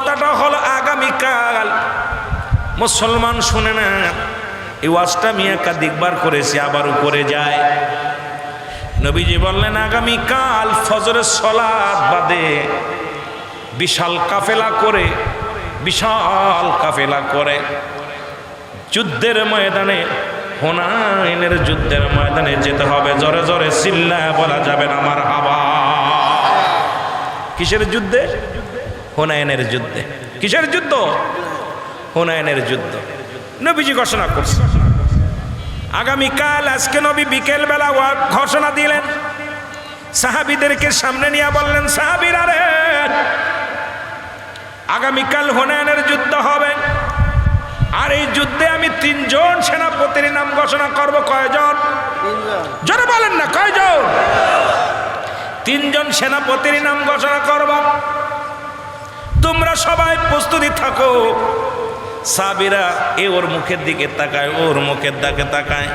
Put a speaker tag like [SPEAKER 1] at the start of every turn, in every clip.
[SPEAKER 1] কথাটা হলো আগামীকাল। মুসলমান শুনে না, এই ওয়াজটা আমি একাধিকবার করেছি, আবারও করে যায়। নবীজি বললেন আগামীকাল ফজরের সালাত বাদে বিশাল কাফেলা করে যুদ্ধের ময়দানে, হুনাইনের যুদ্ধের ময়দানে যেতে হবে। জোরে জোরে চিল্লায় বলা যাবে না মারহাবা। কিসের যুদ্ধে? হুনাইনের যুদ্ধে। কিসের যুদ্ধ? হুনাইনের যুদ্ধ। নবীজি ঘোষণা করছে আগামীকাল। আজকে নবী বিকেল বেলা ঘোষণা দিলেন, সাহাবীদেরকে সামনে নিয়ে বললেন, সাহাবীরা রে, আগামীকাল হুনাইনের যুদ্ধ হবে, আর এই যুদ্ধে আমি 3 জন সেনাপতির নাম ঘোষণা করব। কয়জন? জোরে বলেন না, কয়জন? 3 জন সেনাপতির নাম ঘোষণা করব। তোমরা সবাই প্রস্তুতি থাকো। সাহাবীরা ওর মুখের দিকে তাকায়, ওর মুখের দিকে তাকায়।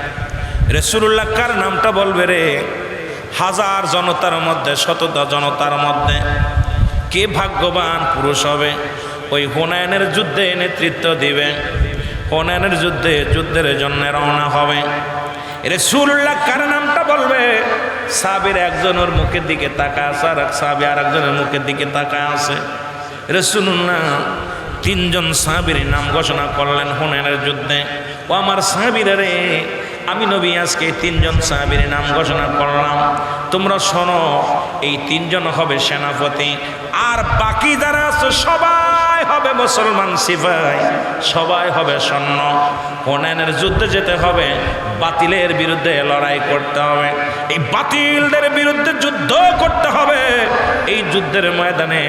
[SPEAKER 1] রাসূলুল্লাহ কার নামটা বলবে রে? হাজার জনতার মধ্যে, শততা জনতার মধ্যে কে ভাগ্যবান পুরুষ হবে ওই হুনাইনের যুদ্ধে নেতৃত্ব দিবে, হুনাইনের যুদ্ধের জন্য রওনা হবে? রাসূলুল্লাহ কার নামটা বলবে? সাহাবীর একজনের মুখের দিকে তাকায় আছে, আর সাহাবী আরেকজনের মুখের দিকে তাকায় আছে। রাসূলুল্লাহ 3 জন সাহাবীর নাম ঘোষণা করলেন হুনাইনের যুদ্ধে। ও আমার সাহাবীরা রে, আমি নবী আজকে 3 জন সাহাবীর নাম ঘোষণা করলাম। তোমরা শোনো, এই 3 জন হবে সেনাপতি, আর বাকি যারা আছে সবাই হবে মুসলমান সিপাহী, সবাই হবে সৈন্য। হুনাইনের যুদ্ধে যেতে হবে, বাতিলের বিরুদ্ধে লড়াই করতে হবে, এই বাতিলদের বিরুদ্ধে যুদ্ধ করতে হবে। এই যুদ্ধের ময়দানে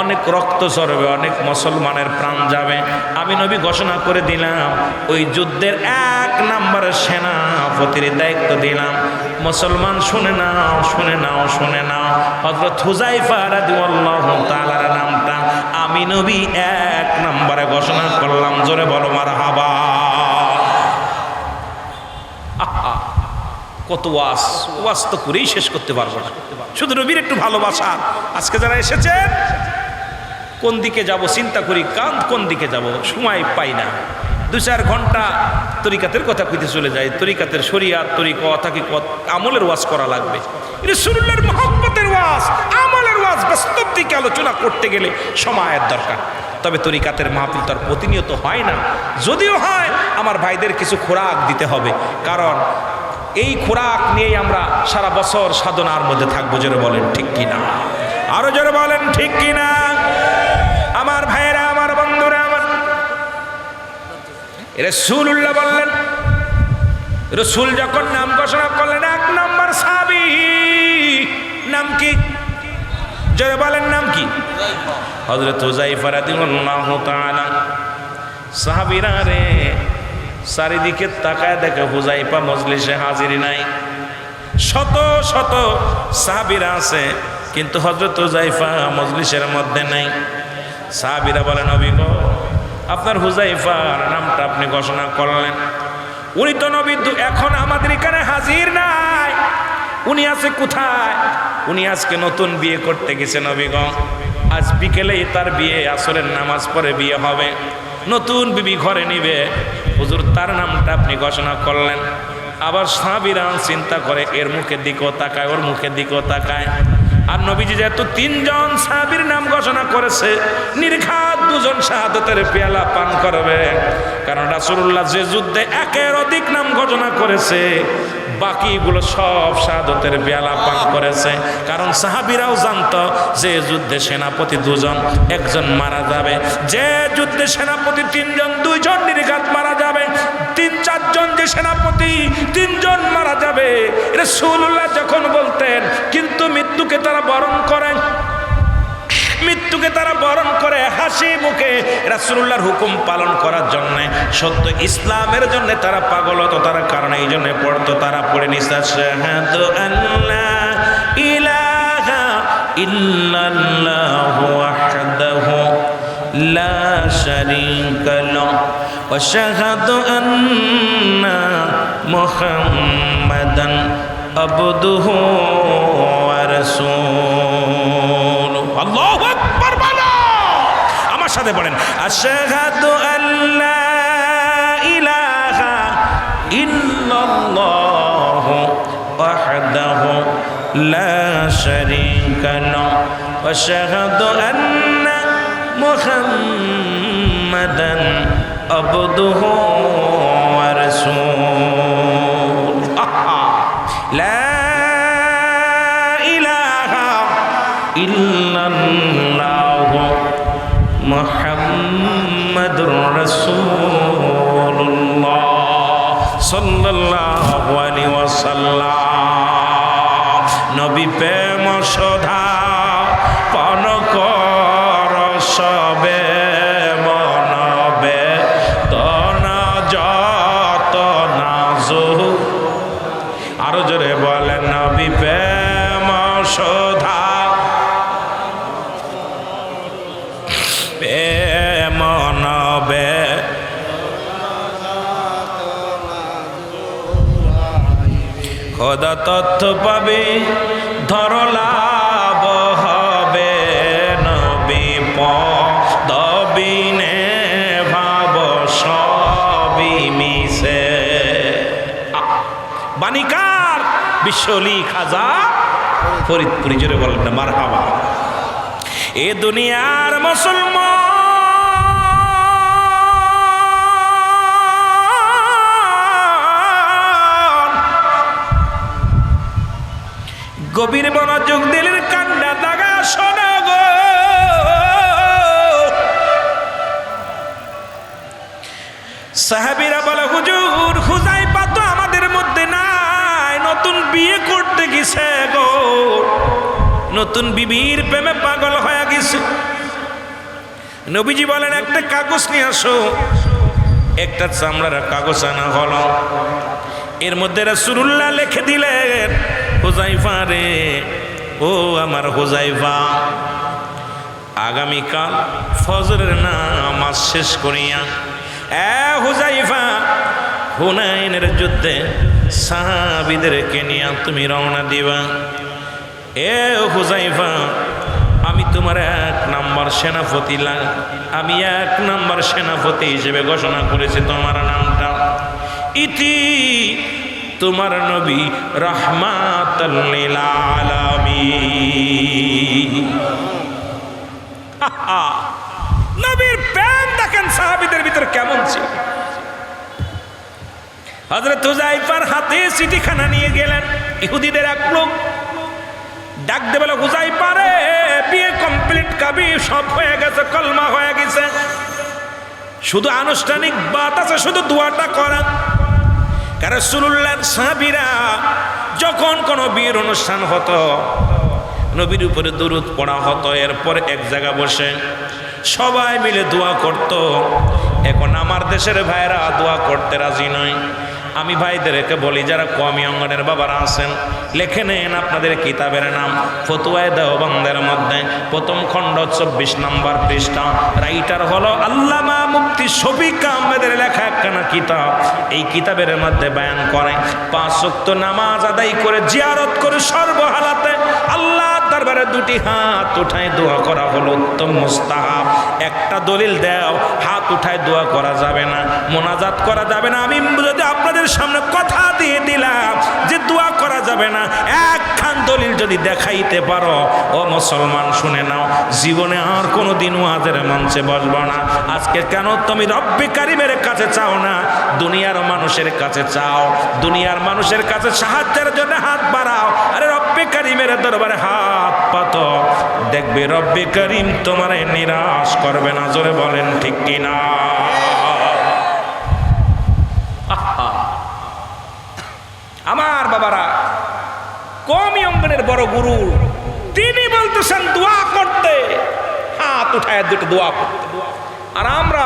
[SPEAKER 1] অনেক রক্ত ঝরবে, অনেক মুসলমানের প্রাণ যাবে। আমি নবী ঘোষণা করে দিলাম, ওই যুদ্ধের 1 নম্বরের সেনাপতির দায়িত্ব দিলাম। মুসলমান শুনে নাও, শুনে নাও, শুনে নাও। হযরত হুযায়ফা রাদিয়াল্লাহু তাআলার নামটা আমি নবী 1 নম্বরে ঘোষণা করলাম। জোরে বলো মারহাবা। কত ওয়াজ তো করেই শেষ করতে পারবো না। শুধু নবীর একটু ভালোবাসা। আজকে যারা এসেছেন, কোন দিকে যাব চিন্তা করি, কোন দিকে যাব সময় পাই না। 2-4 ঘন্টা তরিকাতের কথা কইতে চলে যায়। তরিকাতের শরিয়াত, তরিকত, হাকিকত, আমলের ওয়াজ করা লাগবে। রাসূলুল্লাহর মহব্বতের ওয়াজ, আমলের ওয়াজ, বাস্তব দিকে আলোচনা করতে গেলে সময়ের দরকার। তবে তরিকাতের মাহফিল তার প্রতিনিয়ত হয় না। যদিও হয়, আমার ভাইদের কিছু খোরাক দিতে হবে, কারণ এই খোরাক নিয়েই আমরা সারা বছর সাধনার মধ্যে থাকবো। জোরে বলেন ঠিক কিনা? আরো জোরে বলেন ঠিক কিনা? আমার ভাইয়েরা, আমার বন্ধুরা, আমার রাসূলুল্লাহ বললেন, রাসূল যখন নাম ঘোষণা করলেন, 1 নম্বর সাহাবী নাম কি? জোরে বলেন নাম কি? হযরত হুযায়ফা রাদিয়াল্লাহু তাআলা। সাহাবীরা রে, চারিদিকে তাকায় দেখে হুযায়ফা মজলিসে হাজির নাই। শত শত সাহাবীরা আছে, কিন্তু হযরত হুযায়ফা মজলিসের মধ্যে নাই। সাহাবীরা বলেন, নবী গো, আপনার হুযায়ফার নামটা আপনি ঘোষণা করলেন, উনি তো নবী এখন আমাদের এখানে হাজির নাই। উনি আছে কোথায়? উনি আজকে নতুন বিয়ে করতে গেছে নবী গো। আজ বিকেলেই তার বিয়ে, আসরের নামাজ পড়ে বিয়ে হবে, নতুন বিবি ঘরে নিবে। হুজুর, তার নামটা আপনি ঘোষণা করলেন। আবার সাহাবীরা চিন্তা করে, এর মুখের দিকেও তাকায়, ওর মুখের দিকেও তাকায়। আর নবীজি যেহেতু 3 জন সাহাবীর নাম ঘোষণা করেছে, নির্ঘাত 2 জন শাহাদাতের পেয়ালা পান করবে। কারণ রাসূলুল্লাহ যে যুদ্ধে 1-এর অধিক নাম ঘোষণা করেছে, বাকিগুলো সব শাহাদাতের পেয়ালা পান করেছে। কারণ সাহাবীরাও জানতো যে যুদ্ধে সেনাপতি 2 জন, 1 জন মারা যাবে। যে যুদ্ধে সেনাপতি 3 জন, 2 জন নির্ঘাত মারা যাবে। 3-4 জন যে সেনাপতি, 3 জন মারা যাবে। রাসূলুল্লাহ যখন বলতেন, কিন্তু মৃত্যুকে তারা বরণ করেন, মৃত্যুকে তারা বরণ করে হাসি মুখে রাসূলুল্লাহর হুকুম পালন করার জন্য, সত্য ইসলামের জন্য তারা পাগল হতো। তারা কারণ এই জন্য পড়তো, তারা পড়ে নিছে আশহাদু আল্লা ইলাহা ইল্লাল্লাহু ওয়াহদাহু লা শারীকা লাহু ওয়া আশহাদু আন্না মুহাম্মাদান আবদুহু ওয়া রাসূলুহু। আল্লাহু আকবার। বলো, আমার সাথে পড়েন আশহাদু আল্লা ইলাহা ইল্লাল্লাহু ওয়াহদাহু লা শারীকা লাহু ওয়া আশহাদু আন্না মুহাম্মাদান আবদুহু ওয়া রাসূলুহু লা ইলাহা ইল্লাল্লাহু মুহাম্মাদুর রাসূলুল্লাহ সাল্লাল্লাহু আলাইহি ওয়াসাল্লাম। নবী প্রেম সদা পান কর সবে মনবে তন যত নাজু। আরো জোরে বলেন নবী প্রেম সদা প্রেম নবে খোদা তথ্য পাবে ধরলাভ হবে নবী পদবিনে ভাব সবই মিশে। বাণীকার বিশ্বলি খাজা ফরিদপুরি জোরে বলেন না মারহাবা। এ দুনিয়ার মুসলমান গভীর মনোযোগ দিলের কান্ডা দাগা শোনা গো। সাহাবীরা বলে হুজুর হুযায়ফা তো আমাদের মধ্যে নাই, নতুন বিয়ে করতে গেছে গো, নতুন বিবির প্রেমে পাগল হয়ে গেছে। নবীজি বলেন একটা কাগজ নিয়ে আসো। একটা চামড়ার কাগজ আনা হলো, এর মধ্যে রাসূলুল্লাহ লিখে দিলেন হুযায়ফা রে, ও আমার হুযায়ফা, আগামীকাল ফজরের নামাজ শেষ করিয়া হুযায়ফা হুনাইনের যুদ্ধে সাহাবীদেরকে নিয়ে তুমি রওনা দিবা। এ হুযায়ফা, আমি তোমার 1 নম্বর সেনাপতি আমি 1 নম্বর সেনাপতি হিসেবে ঘোষণা করেছি তোমার নামটা। ইতি তোমার নবী রাহমাতাল লিল আলামিন। নবীর প্রেম দেখেন সাহাবীদের ভিতর কেমন ছিল। হযরত হুযায়ফার হাতে চিঠিখানা নিয়ে গেলেন। ইহুদিদের এক লোক ডাক দে বলে হুযায়ফা রে, বিয়ে কমপ্লিট, কাবি সব হয়ে গেছে, কলমা হয়ে গেছে, শুধু আনুষ্ঠানিক বাত আছে, শুধু দোয়াটা করা। কারণ রাসূলুল্লাহর সাহাবীরা যখন কোনো বিয়ের অনুষ্ঠান হতো, নবীর উপরে দুরূদ পড়া হতো, এরপর এক জায়গা বসে সবাই মিলে দোয়া করত। এখন আমার দেশের ভাইরা দোয়া করতে রাজি নয়। আমি ভাইদেরকে বলি, যারা কওমি অঙ্গনের বাবারা আছেন, লেখে নেন আপনাদের কিতাবের নাম ফতুয়ায়ে দেওবন্দের মধ্যে প্রথম খণ্ড 24 নম্বর পৃষ্ঠা। রাইটার হলো আল্লামা মুফতি শফিক আহমেদের লেখা একখানা কিতাব। এই কিতাবের মধ্যে বয়ান করে 5 ওয়াক্ত নামাজ আদায় করে জিয়ারত করে সর্বহালাতে আল্লাহর দরবারে 2টি হাত উঠায় দোয়া করা হলো উত্তম মুস্তাহাব। একটা দলিল দাও, হাত উঠায় দোয়া করা যাবে না, মোনাজাত করা যাবে না। আমি যদি আপনাদের সামনে কথা দিয়ে দিলাম যে দোয়া করা যাবে না, একখান দলিল যদি দেখাইতে পারো, ও মুসলমান শুনে নাও, জীবনে আর কোনোদিন ওয়াজের মঞ্চে বসবো না। আজকে কেন তুমি রব্বে কারিমের কাছে চাও না, দুনিয়ার মানুষের কাছে চাও? দুনিয়ার মানুষের কাছে সাহায্যের জন্য হাত বাড়াও, আরে রব্বে কারিমের দরবারে হাত পাতো, দেখবে রব্বে কারিম তোমারে নিরাশ করবে না। জোরে বলেন ঠিক কিনা? আমার বাবারা, কওমি অঙ্গনের বড় গুরু তিনি বলতেছেন দোয়া করতে, হাত উঠায় দুটো দোয়া করতে। আর আমরা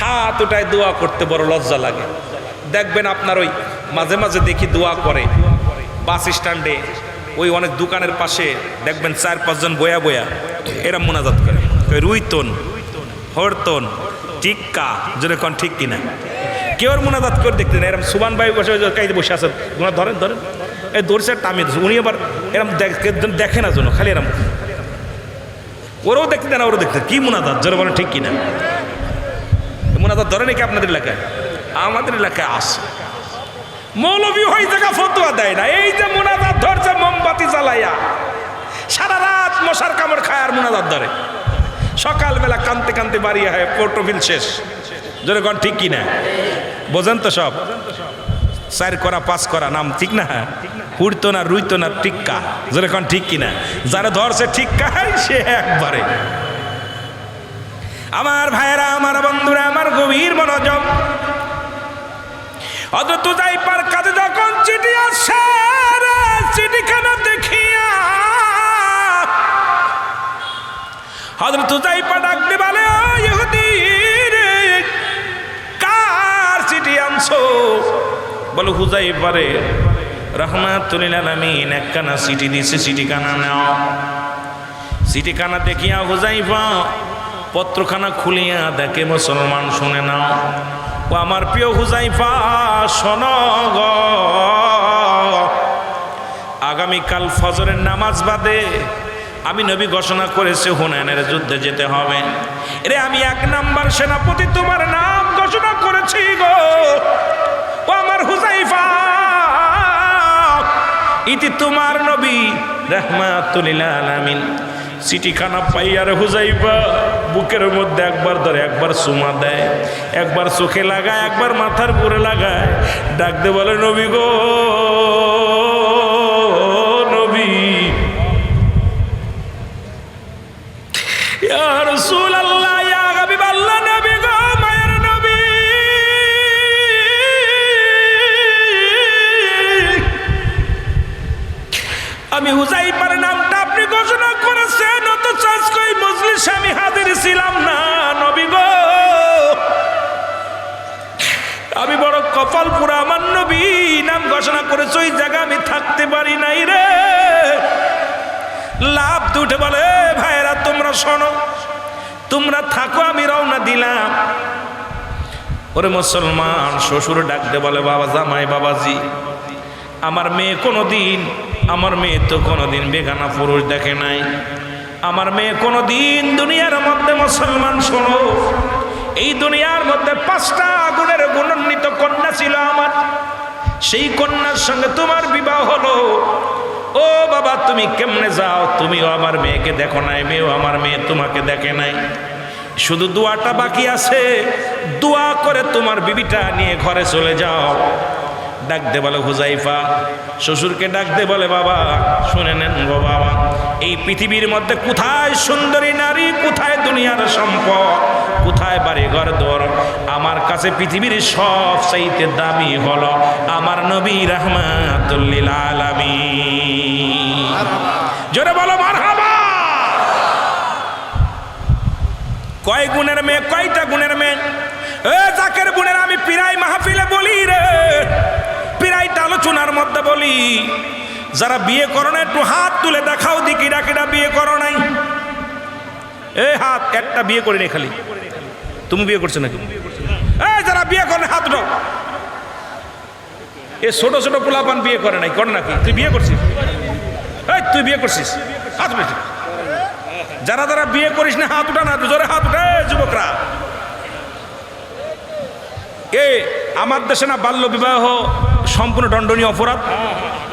[SPEAKER 1] হাত উঠায় দোয়া করতে বড় লজ্জা লাগে। দেখবেন আপনার ওই মাঝে মাঝে দেখি দোয়া করে বাস স্ট্যান্ডে, ওই অনেক দোকানের পাশে দেখবেন 4-5 জন বয়া বয়া এরা মোনাজাত করে, রুইতন হরতন টিক্কা, যেরকম ঠিক কিনা কেউ মোনাজাত করে দেখতে না। এরকম সুবান ভাই বসে বসে আছেন, ধরেন ধরেন এই দর্শে টামিয়ে দিচ্ছে, উনি আবার এরম দেখে না জন্য খালি এরম ওরাও দেখতে দেন, ওরাও দেখতে কি মুনাজাত, জোরে বলে ঠিক কিনা? মুনাজাত ধরে নাকি আপনাদের এলাকায়? আমাদের এলাকায় আসে মৌলবী হয়ে জায়গা ফতোয়া দেয় না। এই যে মুনাজাত ধরছে মোমবাতি জ্বালাইয়া, সারা রাত মশার কামড় খায় আর মুনাজাত ধরে, সকালবেলা কানতে কানতে বাড়ি হয় পোর্টোফিল শেষ। জোরে কোন ঠিক কিনা? বোঝেন তো সব? 4 করা 5 করা নাম ঠিক না? হুড়তো না রুইতো না টিক্কা। জোরে কোন ঠিক কিনা? যারা ধরছে টিক্কা সে একবারে। আমার ভাইয়েরা, আমার বন্ধুরা, আমার গভীর মনোযোগ, হযরত হুযায়ফার কাছে যখন চিঠি আসে, চিঠিখানা দেখিয়া হযরত হুযায়ফা ডাক দিয়ে বলে, ও ইহুদি রে, কার চিঠি আনছো? বলে হুযায়ফা রে, রাহমাতুল লিল আলামিন একখানা চিঠি দিছে, চিঠিখানা নাও। চিঠিখানা দেখিয়া হুযায়ফা পত্রখানা খুলিয়া দেখে মুসলমান, শুনে নাও। ও আমার প্রিয় হুযায়ফা, শোনো গো, আগামীকাল ফজরের নামাজ বাদে আমি নবী ঘোষণা করেছে হুনাইনের যুদ্ধে যেতে হবে। এরে আমি 1 নাম্বার সেনাপতি তোমার নাম ঘোষণা করেছি গো। ও আমার হুযায়ফা, ইতি তোমার নবী রাহমাতুল লিল আলামিন। চিঠিখানা পাইয়ার হুযায়ফা বুকের মধ্যে একবার ধরে, একবার চুমা দেয়, একবার চোখে লাগায়, একবার মাথার উপরে লাগায়, ডাক দে বলে, নবী গো নবী, ইয়া রাসূলুল্লাহ, ইয়া হাবিবাল্লাহ, নবী গো, মায়ের নবী, আমি হুযায়ফার নামটা আপনি ঘোষণা করেছেন, অথচ আজকে এই মজলিসে আমি হাজির ছিলাম না। নবী গো, আমি বড় কপাল পুরা, আমার নবী নাম ঘোষণা করেছে, ওই জায়গা আমি থাকতে পারি নাই রে। লাভ উঠে বলে, ভাইরা তোমরা শোনো, তোমরা থাকো, আমি রওনা দিলাম। ওরে মুসলমান, শ্বশুর ডাক দে বলে, বাবা জামাই, বাবাজি, আমার মেয়ে তো কোনোদিন বেগানা পুরুষ দেখে নাই। আমার মেয়ে কোনোদিন দুনিয়ার মধ্যে, মুসলমান শোনো, এই দুনিয়ার মধ্যে 5টা গুণের গুণান্বিত কন্যা ছিল আমার। সেই কন্যার সঙ্গে তোমার বিবাহ হলো। ও বাবা, তুমি কেমনে যাও? তুমিও আমার মেয়েকে দেখো নাই, মেয়েও আমার মেয়ে তোমাকে দেখে নাই। শুধু দোয়াটা বাকি আছে, দোয়া করে তোমার বিবিটা নিয়ে ঘরে চলে যাও। ডাক দে বলে হুযায়ফা, শ্বশুরকে ডাক দে বলে, বাবা শুনে নেন গো বাবা, এই পৃথিবীর মধ্যে কোথায় সুন্দরী নারী, কোথায় দুনিয়ার সম্পদ, কোথায় বাড়ি ঘর দোর, আমার কাছে পৃথিবীর সব চাইতে দামি হলো আমার নবী রাহমাতুল লিল আলামিন। জোরে বলো মারহাবা। কয় গুণের মেয়ে, কয়টা গুণের মেয়ে? এ জাকের গুণের আমি প্রায় মাহফিলে বলি রে, প্রায়টা আলোচনার মধ্যে বলি, যারা বিয়ে করো না একটু হাত তুলে দেখাও দেখি, ডাকিটা বিয়ে করো নাই? এ হাত, একটা বিয়ে করিনি, খালি তুমি বিয়ে করছো নাকি? এই যারা বিয়ে করে হাত উঠাও। এ ছোট ছোট পোলাপান বিয়ে করে নাই, কর নাকি? তুই বিয়ে করছিস? এই তুই বিয়ে করছিস? হাত উঠেছিস? যারা যারা বিয়ে করিস না হাত উঠা না, জোরে হাত উঠে যুবকরা। এ আমার দেশে না বাল্য বিবাহ সম্পূর্ণ দণ্ডনীয় অপরাধ।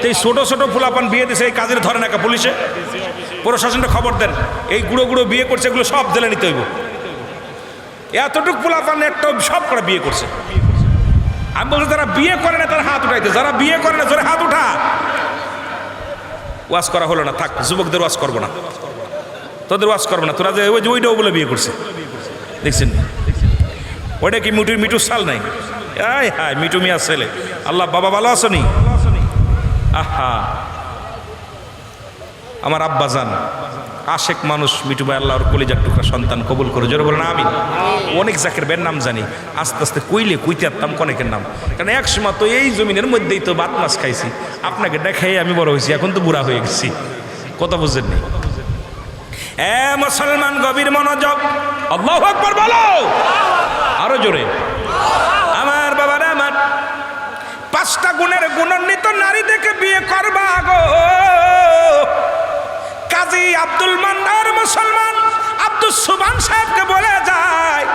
[SPEAKER 1] এই ছোট ছোট পোলাপান বিয়ে দিছে, এই কাজের ধরে না পুলিশে, প্রশাসনটা খবর দেন, এই গুঁড়ো গুঁড়ো বিয়ে করছে, এগুলো সব জেলে নিতে হইব। এতটুক পোলাপান একটা সব করে বিয়ে করছে। আমি বলছি যারা বিয়ে করে না তারা হাত উঠাইতে, যারা বিয়ে করে না জোরে হাত উঠা। ওয়াজ করা হলো না, থাক, যুবকদের ওয়াজ করবো না, তোদের ওয়াজ করবো না। তোরা যে ওইটাও বলে বিয়ে করছে, দেখছেন ওইটা কি মিঠুর সাল নাই? আয় হায়, মিঠু মিয়া ছেলে। আল্লাহ বাবা ভালো আছো নি? আহা, আমার আব্বা জান আশেক মানুষ, মিঠু ভাই আল্লাহর কলিজার টুকরা সন্তান কবুল করে, জোরে বলেন আমিন। অনেক জাকের বের নাম জানি, আস্তে আস্তে কইতে পারতাম অনেকের নাম, কারণ এক সময় তো এই জমিনের মধ্যেই তো ভাত মাছ খাইছি, আপনাকে দেখাই আমি বড় হয়েছি, এখন তো বুড়া হয়ে গেছি, কথা বুঝেননি? এ মুসলমান, গভীর মনোযোগ, আল্লাহু আকবার বলো আরো জোরে। আমার বাবারা, আমার 5টা গুণের গুণান্বিত নারী দেখে বিয়ে করবা গো। কাজী আব্দুল মান্নার মুসলমান সাহেবকে বলে যায়,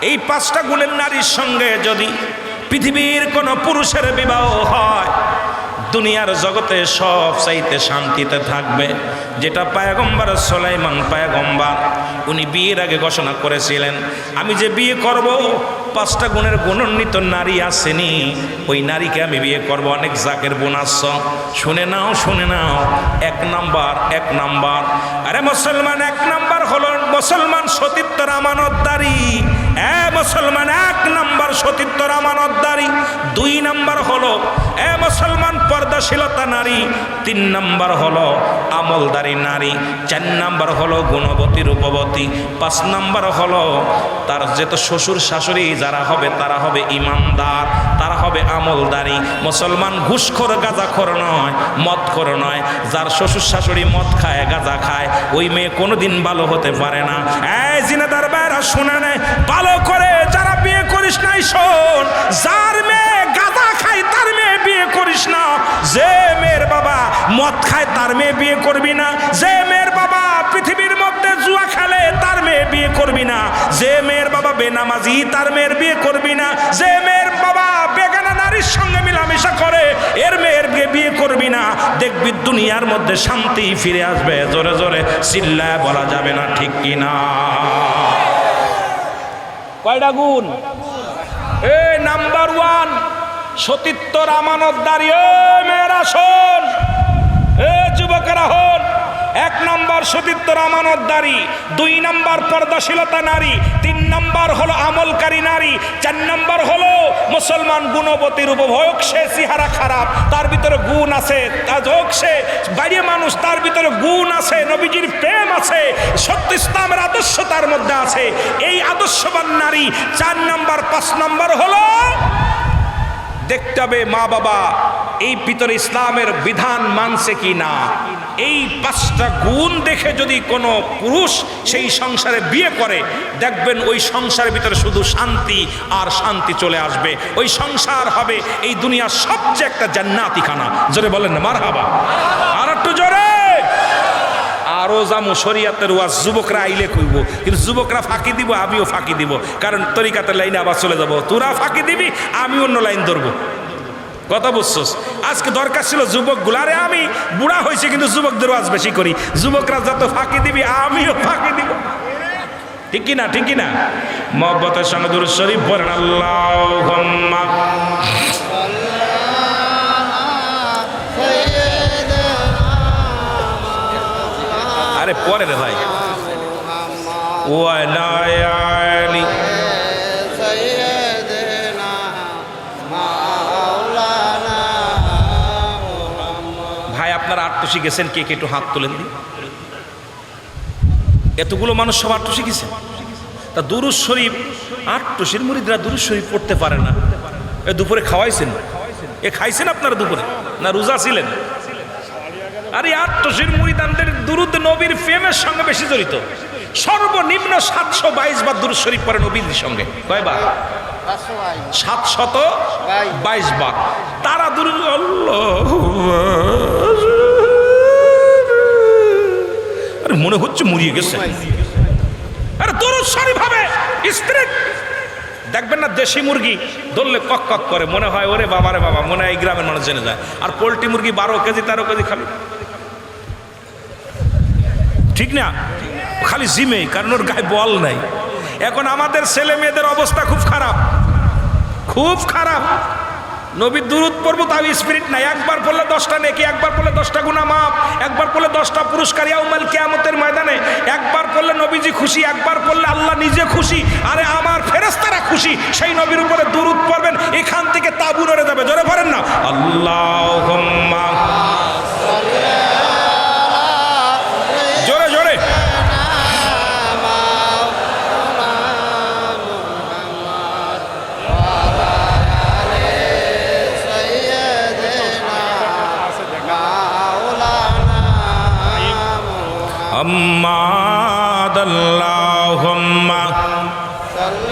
[SPEAKER 1] এই 5টা গুণের নারীর সঙ্গে যদি পৃথিবীর কোনো পুরুষের বিবাহ হয়, দুনিয়ার জগতে সব চাইতে শান্তিতে থাকবে। যেটা পয়গম্বর সুলাইমান পয়গম্বর উনি বিয়ের আগে ঘোষণা করেছিলেন, আমি যে বিয়ে করব 5টা গুণের গুণান্বিত নারী আসেনি, ওই নারীকে আমি বিয়ে করব। অনেক জাকের বোন আসছ, শুনে নাও শুনে নাও। 1 নাম্বার, আরে মুসলমান 1 নাম্বার হলো মুসলমান সতীত্বর আমানতদারি। মুসলমান 1 নাম্বার সতীত্বর আমানতদারি। 2 নাম্বার হলো মুসলমান পর্দাশীলতা নারী। 3 নাম্বার হলো আমলদারি নারী। 4 নাম্বার হলো গুণবতী রূপবতী। 5 নাম্বার হলো তার যেত শ্বশুর শাশুড়ি যারা হবে তারা হবে ইমানদার, তারা হবে আমলদারি। মুসলমান ঘুষখোর গাঁজাখোর নয়, মদখোর নয়। যার শ্বশুর শাশুড়ি মদ খায় গাঁজা খায় ওই মেয়ে কোনোদিন ভালো হতে পারে না। জিনেদার ভাইরা শুনে নে ভালো করে, যারা বিয়ে করিস নাই শোন, যার মেয়ে গাঁজা খায় তার মেয়ে বিয়ে করিস না। যে মেয়ের বাবা মদ খায় তার মেয়ে বিয়ে করবি না। যে মেয়ের বাবা পৃথিবীর মধ্যে জুয়া খেলে তার মেয়ে বিয়ে করবি না। যে মেয়ের বাবা বেনামাজি তার মেয়ের বিয়ে করবি না। যে মেয়ের বাবা বেগানা নারীর সঙ্গে মিলামেশা করে এর মেয়ের বিয়ে করবি না। দেখবি দুনিয়ার মধ্যে শান্তি ফিরে আসবে। জোরে জোরে চিল্লায় বলা যাবে না, ঠিক কিনা? কয়টা গুণ? নাম্বার 1 সতীত্বর আমানতদারি। মেয়েরা শোন, যুবকেরা হন, 1 নাম্বার সতীত্বর আমানতদারি। 2 নাম্বার পর্দাশীলতা নারী। 3 নাম্বার হলো আমলকারী নারী। 4 নাম্বার হলো মুসলমান গুণবতীর উপভোগ। সে চেহারা খারাপ, তার ভিতরে গুণ আছে। হোক সে বাইরে মানুষ, তার ভিতরে গুণ আছে, নবীজির প্রেম আছে, সত্য ইসলামের আদর্শ তার মধ্যে আছে। এই আদর্শবান নারী। 4 নাম্বার 5 নাম্বার হলো দেখতে হবে মা বাবা এই ভিতরে ইসলামের বিধান মানছে কি না। এই 5টা গুণ দেখে যদি কোনো পুরুষ সেই সংসারে বিয়ে করে, দেখবেন ওই সংসারের ভিতরে শুধু শান্তি আর শান্তি চলে আসবে। ওই সংসার হবে এই দুনিয়ার সবচেয়ে একটা জান্নাতিখানা। জোরে বলেন না মারহাবা। আর একটু জোরে। আরো জামু শরিয়াতের ওয়াজ যুবকরা আইলে কইব, কিন্তু যুবকরা ফাঁকি দিব, আমিও ফাঁকি দিব। কারণ তরিকাতের লাইনে আবার চলে যাব। তোরা ফাঁকি দিবি, আমি অন্য লাইন ধরবো। কথা বুঝছস? আজকে দরকার ছিল যুবকগুলো। আরে আমি বুড়া হয়েছি কিন্তু যুবকদের ওয়াজ বেশি করি। যুবকরা যত ফাঁকি দিবি আমিও ফাঁকি দিব, ঠিক কিনা? ঠিক কিনা? মহব্বতের সঙ্গে দুরূদ শরীফ পড়েন। আল্লাহুম্মা আরে পরে রে ভাই। ওয়ালায়ালি ভাই আপনারা আটটুসি গেছেন, কে কে একটু হাত তোলেন দি। এতগুলো মানুষ সব আটটুসি গেছে। তা দুরূদ শরীফ আটটুসির মুরিদরা দুরূদ শরীফ পড়তে পারে না। দুপুরে খাওয়াইছেন? খাইছেন আপনারা দুপুরে না রোজা ছিলেন? আরে আটটুসির মুরিদানদের দুরূদ নবীর প্রেমের সঙ্গে বেশি জড়িত। সর্বনিম্ন 722 বার দুরূদ শরীফ পড়ে নবীর সঙ্গে। কয়বার? 722 বার। তারা দুরূদ আরে মনে হচ্ছে মুড়িয়ে গেছে। আরে দুরূদ শরীফ হবে স্ত্রী। দেখবেন না দেশি মুরগি ধরলে কক কক করে, মনে হয় ওরে বাবা রে বাবা, মনে হয় এই গ্রামের মানুষ জেনে যায়। আর পোলট্রি মুরগি 12 কেজি 13 কেজি খাবে, ঠিক না? খালি জিমে, কারণ ওর গায়ে বল নাই। এখন আমাদের ছেলে মেয়েদের অবস্থা খুব খারাপ, খুব খারাপ। নবীর দুরূদ পড়বো তাও স্পিরিট নাই। একবার পড়লে 10টা নেকি, একবার পড়লে 10টা গুনাহ মাফ, একবার পড়লে 10টা পুরস্কার ইয়াউমাল কিয়ামতের ময়দানে। একবার পড়লে নবীজি খুশি, একবার পড়লে আল্লাহ নিজে খুশি, আরে আমার ফেরেশতারা খুশি। সেই নবীর উপরে দুরূদ পড়বেন, এখান থেকে তাবু নড়ে যাবে। জোরে পড়েন না আল্লাহুম্মা। জোরে জোরে। محمد اللهم صل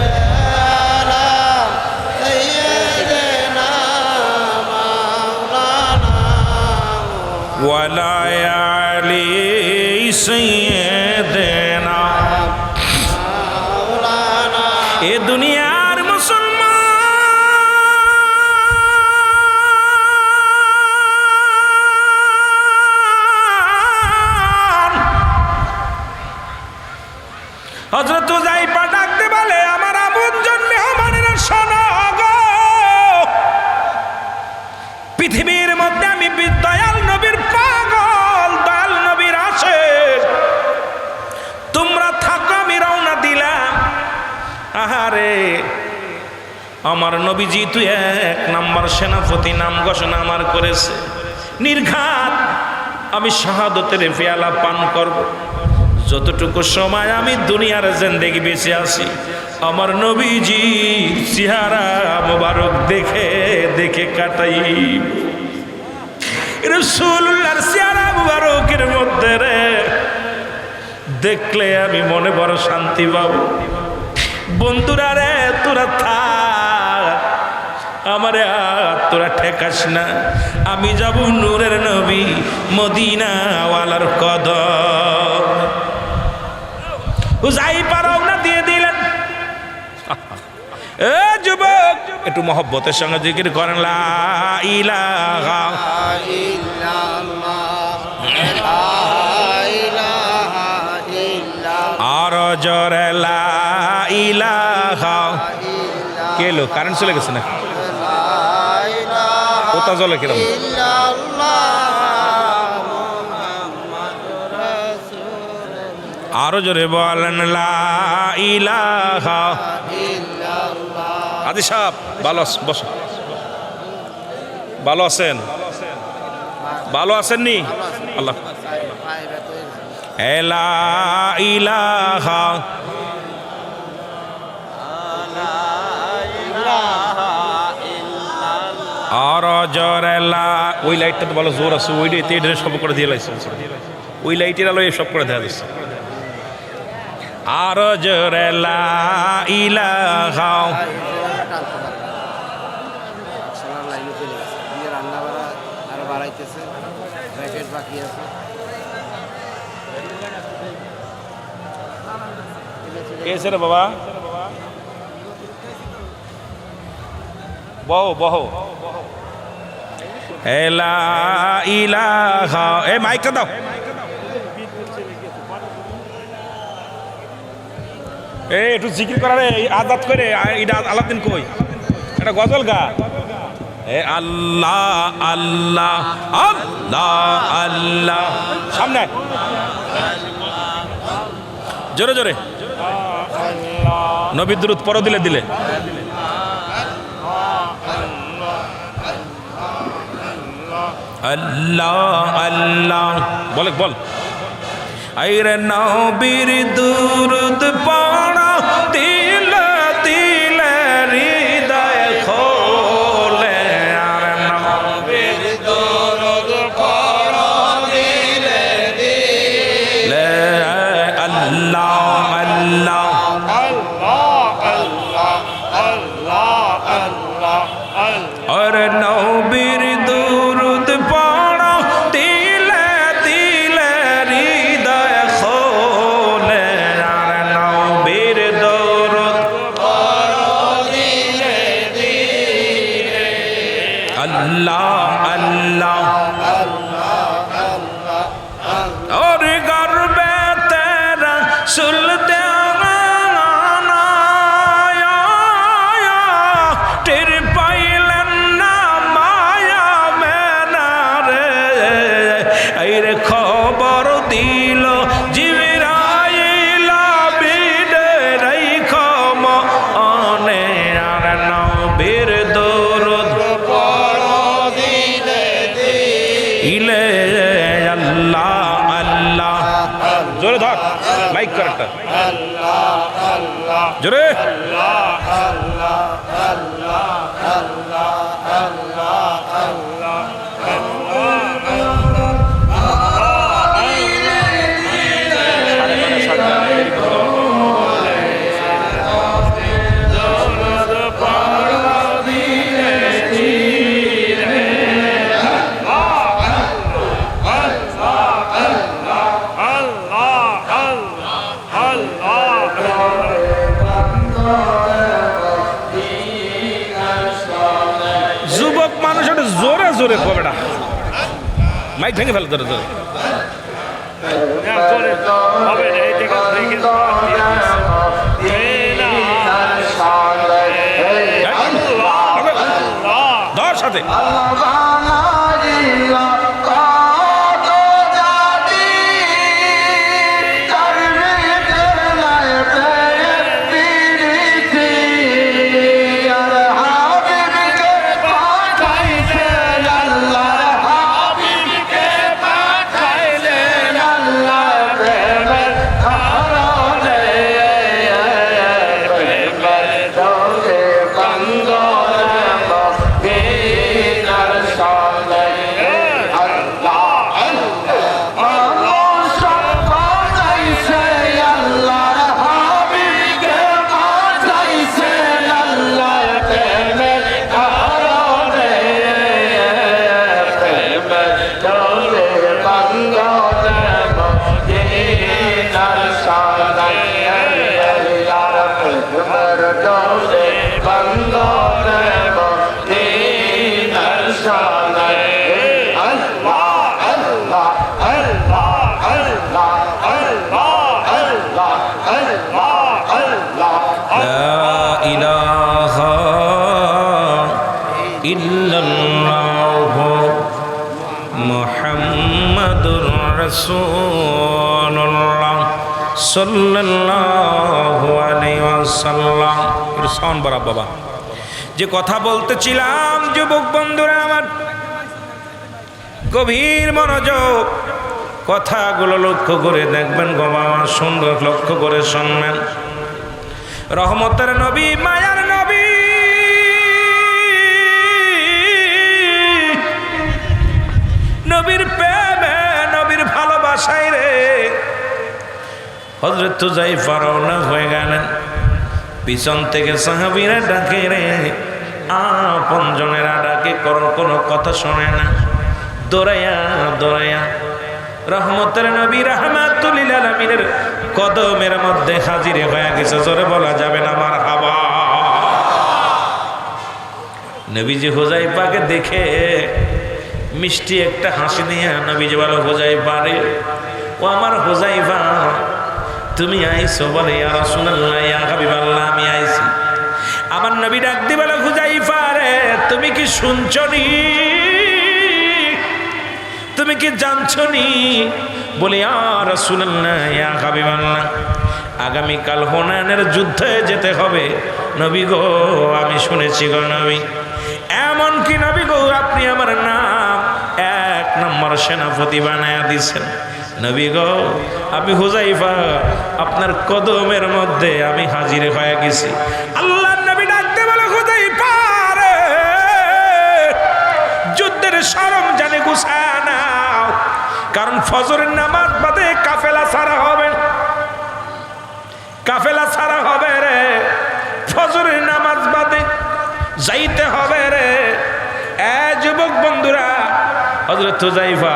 [SPEAKER 1] على سيدنا مولانا وعلى آل سيدنا হযরত হুযায়ফা ডাকতে বলে, আমার আপনজন মেহমানেরা শোনো গো, পৃথিবীর মধ্যে আমি দয়াল নবীর পাগল, দয়াল নবীর আশিক। তোমরা থাকো, আমি রওনা দিলাম। আহারে আমার নবীজি তুই 1 নম্বর সেনাপতি নাম ঘোষণা আমার করেছে, নির্ঘাত আমি শাহাদতের পেয়ালা পান করব। যতটুকু সময় আমি দুনিয়ার জিন্দেগি বেঁচে আছি, আমার নবীজি চেহারা মোবারক দেখে দেখে কাটাই। রাসূলুল্লাহর চেহারা মোবারকের মধ্যে রে দেখলে আমি মনে বড় শান্তি পাবো। বন্ধুরা রে, তোরা থাক, আমারে তোরা ঠেকাস না, আমি যাব নূরের নবী মদিনাওয়ালার কদম। হুযায়ফা রওনা দিয়ে দিলেন। এ যুবক, একটু মহব্বতের সঙ্গে জিকির করেন, লা ইলাহা আর জোরে লা ইলাহা। কে লো, কারেন্ট চলে গেছে না? কোথা জলে কিরম? আরো জোরে বলেন, লা ইলাহা। আদি সাহেব ভালো বস, ভালো আছেন? ভালো আছেননি? আল্লাহ। লা ইলাহা আর জোরে লা। ওই লাইটটা তো ভালো জোর আছে, ওই লাইটে সব করে দিয়ে লাইছে, ওই লাইটের আলো সব করে দেওয়া যাচ্ছে। আর জোরে লা ইলাহা। কেসে রে বাবা, বহো বহো। লা ইলাহা। এ মাইকটা দাও। এই একটু জিকির করারে আজাদ করে, এটা আলাদিন কই, এটা গজল গা। এ আল্লাহ আল্লাহ আল্লাহ আল্লাহ। সামনে জোরে জোরে নবী দুরূদ পড়ো, দিলে দিলে। আল্লাহ আল্লাহ বলে বল। আইরে নবীর দুরূদ পড়ো, দিলে দিলে হৃদয় খোলে। আর নবীর দুরূদ পড়ো, দিলে দিলে। আল্লাহ আল্লাহ আর নবীর দুরূদ পড়ো, দিলে দিলে হৃদয় খোলে। আর নবীর দুরূদ পড়ো, দিলে দিলে। আল্লাহ আল্লাহ और गरबे तेरा सुल्ताना टेर पाइलन ना माया मेना रे। आइरे खबर दिल जिबराइल बिदे राइखो मने। আর নবীর দুরূদ পড়ো, দিলে দিলে। আল্লাহ আল্লাহ জোরে ধর, মাইক কারেক্ট জোরে। যুবক মানুষ ওটা জোরে জোরে কবে না, মাইক ভেঙে ফেলে ধরে ধরে। সাথে রাসূলুল্লাহ সাল্লাল্লাহু আলাইহি ওয়াসাল্লাম। সাউন্ড বাড়া বাবা। যে কথা বলতেছিলাম যুবক বন্ধুরা আমার, গভীর মনোযোগ, কথাগুলো লক্ষ্য করে দেখবেন গো বাবা, সুন্দর লক্ষ্য করে শুনবেন। রহমতের নবী, মায়ার নবী, নবীর প্রেমে, নবীর ভালোবাসায় রে হযরত হুযায়ফা রওনা হয়ে গেলেন। পিছন থেকে সাহাবীরা ডাকে রে, আপনজনেরা ডাকে, কোনো কথা শোনে না, দৌড়াইয়া দৌড়াইয়া রহমতের নবী রাহমাতুল লিল আলামিনের কদমের মধ্যে হাজির হয়ে গেছে। জোরে বলা যাবে না মারহাবা। নবীজি হুযায়ফাকে দেখে মিষ্টি একটা হাসি দিয়ে নবীজি বলে, হুযায়ফা রে, ও আমার হুযায়ফা, তুমি আইছো? বলে, ইয়া রাসূলুল্লাহ, ইয়া হাবিবাল্লাহ, আমি আইছি। আমার নবী ডাক দিয়ে বলে, হুযায়ফা রে, তুমি কি শুনছো নি? তুমি কি জানছো নি? বলে, ইয়া রাসূলুল্লাহ, ইয়া হাবিবাল্লাহ, আগামীকাল হুনাইনের যুদ্ধে যেতে হবে। নবী গো, আমি শুনেছি গো নবী। এমন কি নবী গো, আপনি আমার নাম 1 নম্বর সেনাপতি বানায়া দিছেন। নবী গো, আমি হুযায়ফা, আপনার কদমের মধ্যে আমি হাজির হয়ে গেছি। আল্লাহ নবী ডাকতে বলে, হুযায়ফা রে, যুদ্ধের সরঞ্জাম গুছায় নাও, কারণ ফজরের নামাজ বাদে কাফেলা ছাড়া হবে, কাফেলা ছাড়া হবে রে, ফজরের নামাজ বাদে যাইতে হবে রে। যুবক বন্ধুরা, হযরত হুযায়ফা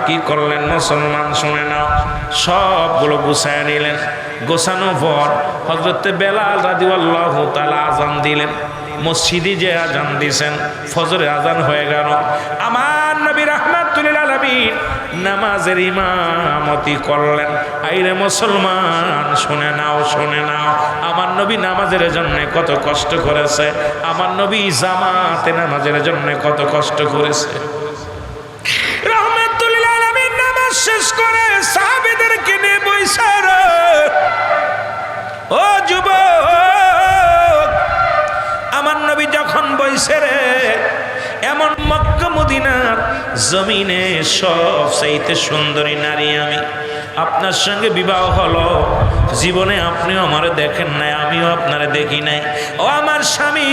[SPEAKER 1] কি করলেন মুসলমান শুনে নাও, সবগুলো গুছায় নিলেন। গোছানোর পর হযরত বেলাল রাদিয়াল্লাহু তাআলা আযান দিলেন। মসজিদে যে আযান দিয়েছেন, ফজরের আযান হয়ে গেল। আমার নবী রাহমাতুল লিল আলামিন নামাজের ইমামতি করলেন। আইরে মুসলমান, শুনে নাও, শুনে নাও, আমার নবী নামাজের জন্য কত কষ্ট করেছে, আমার নবী জামাতে নামাজের জন্য কত কষ্ট করেছে। রাহমাতুল লিল আলামিন নামাজ শেষ করে সাহাবীদেরকে নিয়ে বইসা রে, ও যুবক, আমার নবী যখন বইসে রে, এমন মক্কা মদিনার জমিনে সবচাইতে সুন্দরী নারী আমি, আপনার সঙ্গে বিবাহ হলো, জীবনে আপনিও আমারে দেখেন নাই, আমিও আপনারে দেখি নাই। ও আমার স্বামী,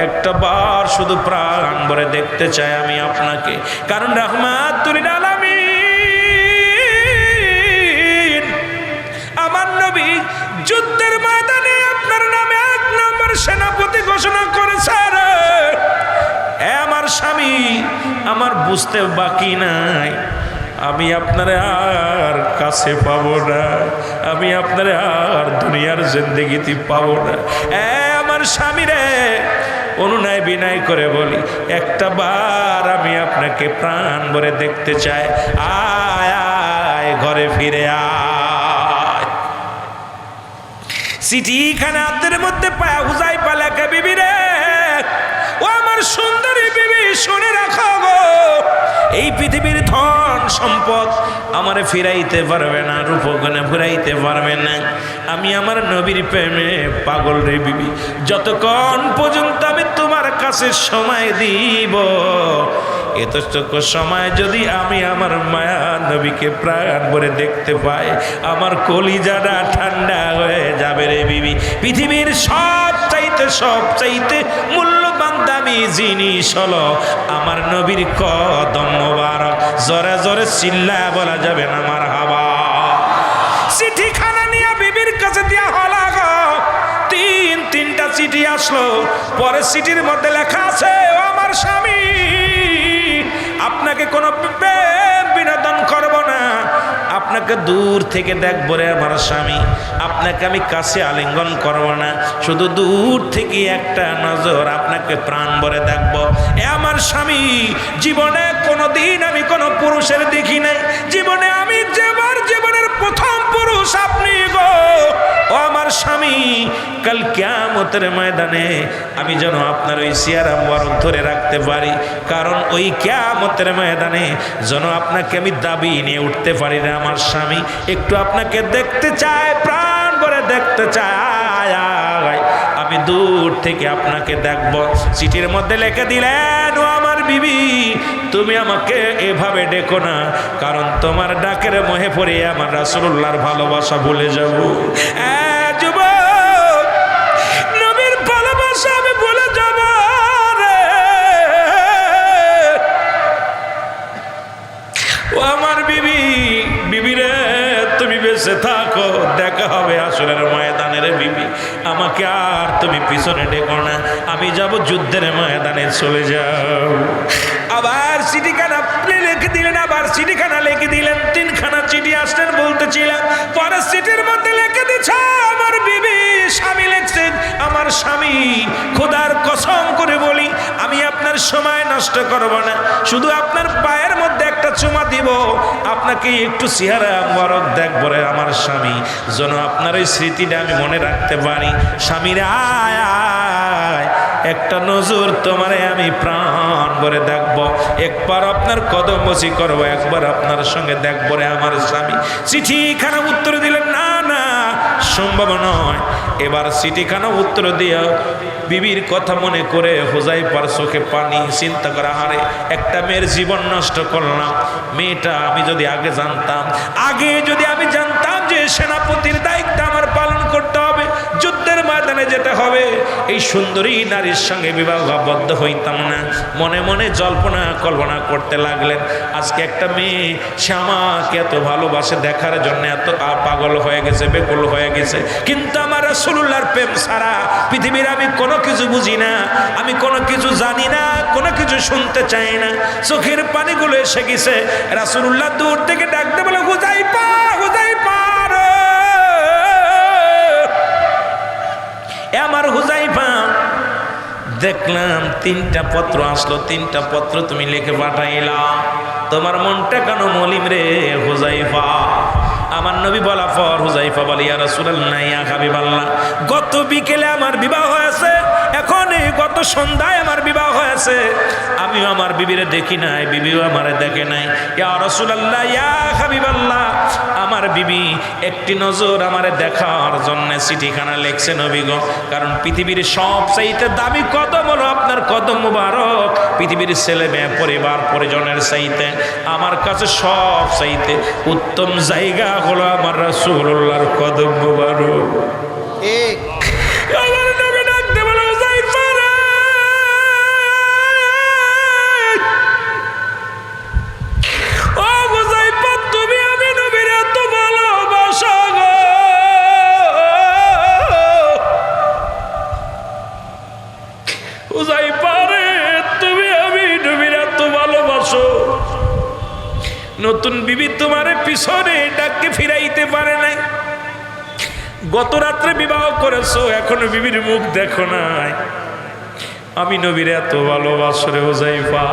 [SPEAKER 1] একটা বার শুধু প্রাণ ভরে দেখতে চাই আমি আপনাকে, কারণ রাহমাতুল লিল আলামিন আমার নবী যুদ্ধের ময়দানে আপনার নামে 1 নম্বর সেনাপতি ঘোষণা করেছে। আমার স্বামী, আমার বুঝতে বাকি নাই, আমি আপনারে আর কাছে পাবো না, আমি আপনারে আর দুনিয়ার জিন্দেগিতে পাবো না। আমার স্বামী রে, অনুনয় বিনয় করে বলি, একটা বার আমি আপনাকে প্রাণ ভরে দেখতে চাই, আয় আয় ঘরে ফিরে আয়। চিঠিখানা হাতের মধ্যে পায়া হুযায়ফা লেখে, বিবি রে, আমার সুন্দরী বিবি শুনে রাখো গো, এই পৃথিবীর ধন সম্পদ আমারে ফিরাইতে পারবে না, রূপগণে ফিরাইতে পারবে না। আমি আমার নবীর প্রেমে পাগল রে বিবি, যতক্ষণ পর্যন্ত আমি তোমার কাছে সময় দিব, এতটুকু সময় যদি আমি আমার মায়া নবীকে প্রাণ ভরে দেখতে পাই, আমার কলিজাটা ঠান্ডা হয়ে যাবে রে বিবি। পৃথিবীর সবচাইতে মূল্যবান দামি জিনিস হলো আমার নবীর কদম মোবারক। জোরে জোরে চিল্লায় বলা যাবে না মারহাবা। চিঠিখানা নিয়ে বিবির কাছে দেয়া হলো গো, তিনটা চিঠি আসলো। পরে চিঠির মধ্যে লেখা আছে, ও আমার স্বামী, আপনাকে কোনো বিনোদন করব না, আপনাকে দূর থেকে দেখবো রে আমার স্বামী, আপনাকে আমি কাছে আলিঙ্গন করব না, শুধু দূর থেকে একটা নজর আপনাকে প্রাণ ভরে দেখবো। এ আমার স্বামী, জীবনে কোনোদিন আমি কোনো পুরুষের দেখি নাই, জীবনে আমি জীবনের প্রথম পুরুষ আপনি গো। ও আমার স্বামী, কাল কিয়ামতের ময়দানে আমি যেন আপনার ওই চেহারা মোবারক ধরে রাখতে পারি, কারণ ওই কিয়ামতের ময়দানে যেন আপনাকে আমি দাবি নিয়ে উঠতে পারি না আমার স্বামী। একটু আপনাকে দেখতে চাই, প্রাণ ভরে দেখতে চাই, আমি দূর থেকে আপনাকে দেখব। চিঠির মধ্যে লিখে দিলেন, ও আমার বিবি, তুমি আমাকে এভাবে ডেকো না, কারণ তোমার ডাকের মোহে পড়ে আমার রাসূলুল্লাহর ভালোবাসা ভুলে যাব। যুবক, নবীর ভালোবাসা আমি ভুলে যাব রে। ও আমার বিবি, বিবি রে, তুমি বেঁচে থাকো, দেখা হবে আসরের ময়দানে রে বিবি। আমাকে আর তুমি পিছনে ডেকো না, আমি যাব যুদ্ধের ময়দানে, চলে যাও। আবার চিঠিখানা লিখে দিলেন, আবার চিঠিখানা লিখে দিলেন, তিনখানা চিঠি আসলেন বলতেছিলাম। পরে চিঠির মধ্যে লিখে দিচ্ছে, আমার বিবি, স্বামী লিখছেন, আমার স্বামী, খোদার কসম করে বলি, আমি আপনার সময় নষ্ট করব না, শুধু আপনার পায়ের মধ্যে একটা চুমা দিব, আপনাকে একটু চেহারা মোবারক দেখব রে আমার স্বামী, যেন আপনার ওই স্মৃতিটা আমি মনে রাখতে পারি। স্বামীর আয় আয়, একটা নজর তোমারে আমি প্রাণ ভরে দেখব, একবার আপনার কদম বসি করবো, একবার আপনার সঙ্গে দেখব রে আমার স্বামী। চিঠিখানা উত্তর দিলেন, না না, সম্ভব নয়। এবার চিঠিখানা উত্তর দিয়ে বিবির কথা মনে করে হুযায়ফার চোখে পানি, চিন্তা করা, হারে একটা মেয়ের জীবন নষ্ট করলাম। মেয়েটা আমি যদি আগে জানতাম যে সেনাপতির দায়িত্ব আমার পালন করতে হবে, যুদ্ধের ময়দানে যেতে হবে, এই সুন্দরী নারীর সঙ্গে বিবাহবদ্ধ হইতাম না। মনে মনে জল্পনা কল্পনা করতে লাগলেন, আজকে একটা মেয়ে সে আমাকে এত ভালোবাসে, দেখার জন্য এত পাগল হয়ে গেছে, বেকুল হয়ে গেছে, কিন্তু আমার রাসূলুল্লাহর প্রেম ছাড়া পৃথিবীর আমি কোনো কিছু বুঝি না, আমি কোনো কিছু জানি না, কোনো কিছু শুনতে চাই না। চোখের পানিগুলো এসে গেছে। রাসূলুল্লাহ দূর থেকে ডাকতে বলে, হুযায়ফা, হুযায়ফা রে, আমার হুযায়ফা, দেখলাম তিনটা পত্র আসলো, তিনটা পত্র তুমি লিখে পাঠাইলা, তোমার মনটা কেন মলিম রে হুযায়ফা? আমার নবী বলা পর হুযায়ফা বলে, ইয়া রাসূলুল্লাহ, ইয়া হাবিবাল্লাহ, গত বিকেলে আমার বিবাহ হয়েছে, এখন গত সন্ধ্যায় আমার বিবাহ হয়েছে, আমিও আমার বিবিরে দেখি নাই, বিবিও আমারে দেখে নাই। ইয়া রাসূলুল্লাহ, ইয়া হাবিবাল্লাহ, আমার বিবি একটি নজর আমারে দেখার জন্য চিঠিখানা লিখছে নবী গো, কারণ পৃথিবীর সবচাইতে দামি কদম হলো আপনার কদম মুবারক। পৃথিবীর ছেলে মেয়ে, পরিবার পরিজনের চাইতে আমার কাছে সবচাইতে উত্তম জায়গা হলো আমার রাসূলুল্লাহর কদম মুবারক। আমার নবী ডাকতে বলে, হুযায়ফা রে, ও হুযায়ফা, তুমি আমি নবীর এত ভালোবাসা গো, হুযায়ফা রে, তুমি আমি নবীর এত ভালোবাসো, নতুন বিবি তোমার পিছনে ডাককে ফিরাইতে পারে নাই, গত রাত্রে বিবাহ করেছো, এখনো বিবির মুখ দেখো নাই, আমি নবীর এত ভালোবাসো রে হুযায়ফা।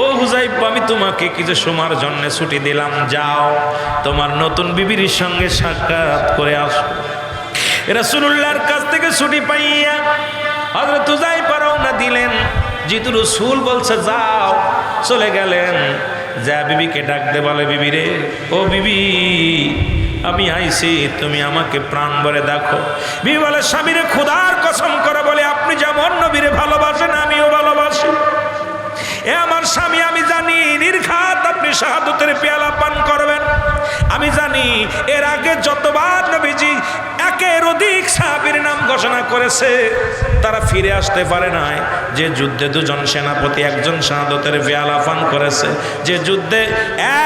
[SPEAKER 1] ও হুযায়ফা, আমি তোমাকে কিছু সময়ের জন্য ছুটি দিলাম, যাও তোমার নতুন বিবির সঙ্গে সাক্ষাৎ করে আসো। রাসূলুল্লাহর কাছ থেকে ছুটি পাইয়া হযরত হুযায়ফা রওনা দিলেন। যেহেতু রাসূল বলছে যাও, চলে গেলেন। যা বিবিকে ডাক দে, বলে বিবি রে, ও বিবি আমি আইছি, তুমি আমাকে প্রাণ ভরে দেখো। বিবি বলে স্বামীরে খোদার কসম করে বলে, আপনি যেমন নবীরে ভালোবাসেন আমিও ভালোবাসি। এ আমার স্বামী, আমি জানি নির্ঘাত আপনি শাহাদাতের পেয়ালা পান করবেন। আমি জানি এর আগে যতবার নবীজি একের অধিক সাহাবীর নাম ঘোষণা করেছে, তারা ফিরে আসতে পারে নাই। যে যুদ্ধে দুজন সেনাপতি একজন শাহাদাতের পেয়ালা পান করেছে, যে যুদ্ধে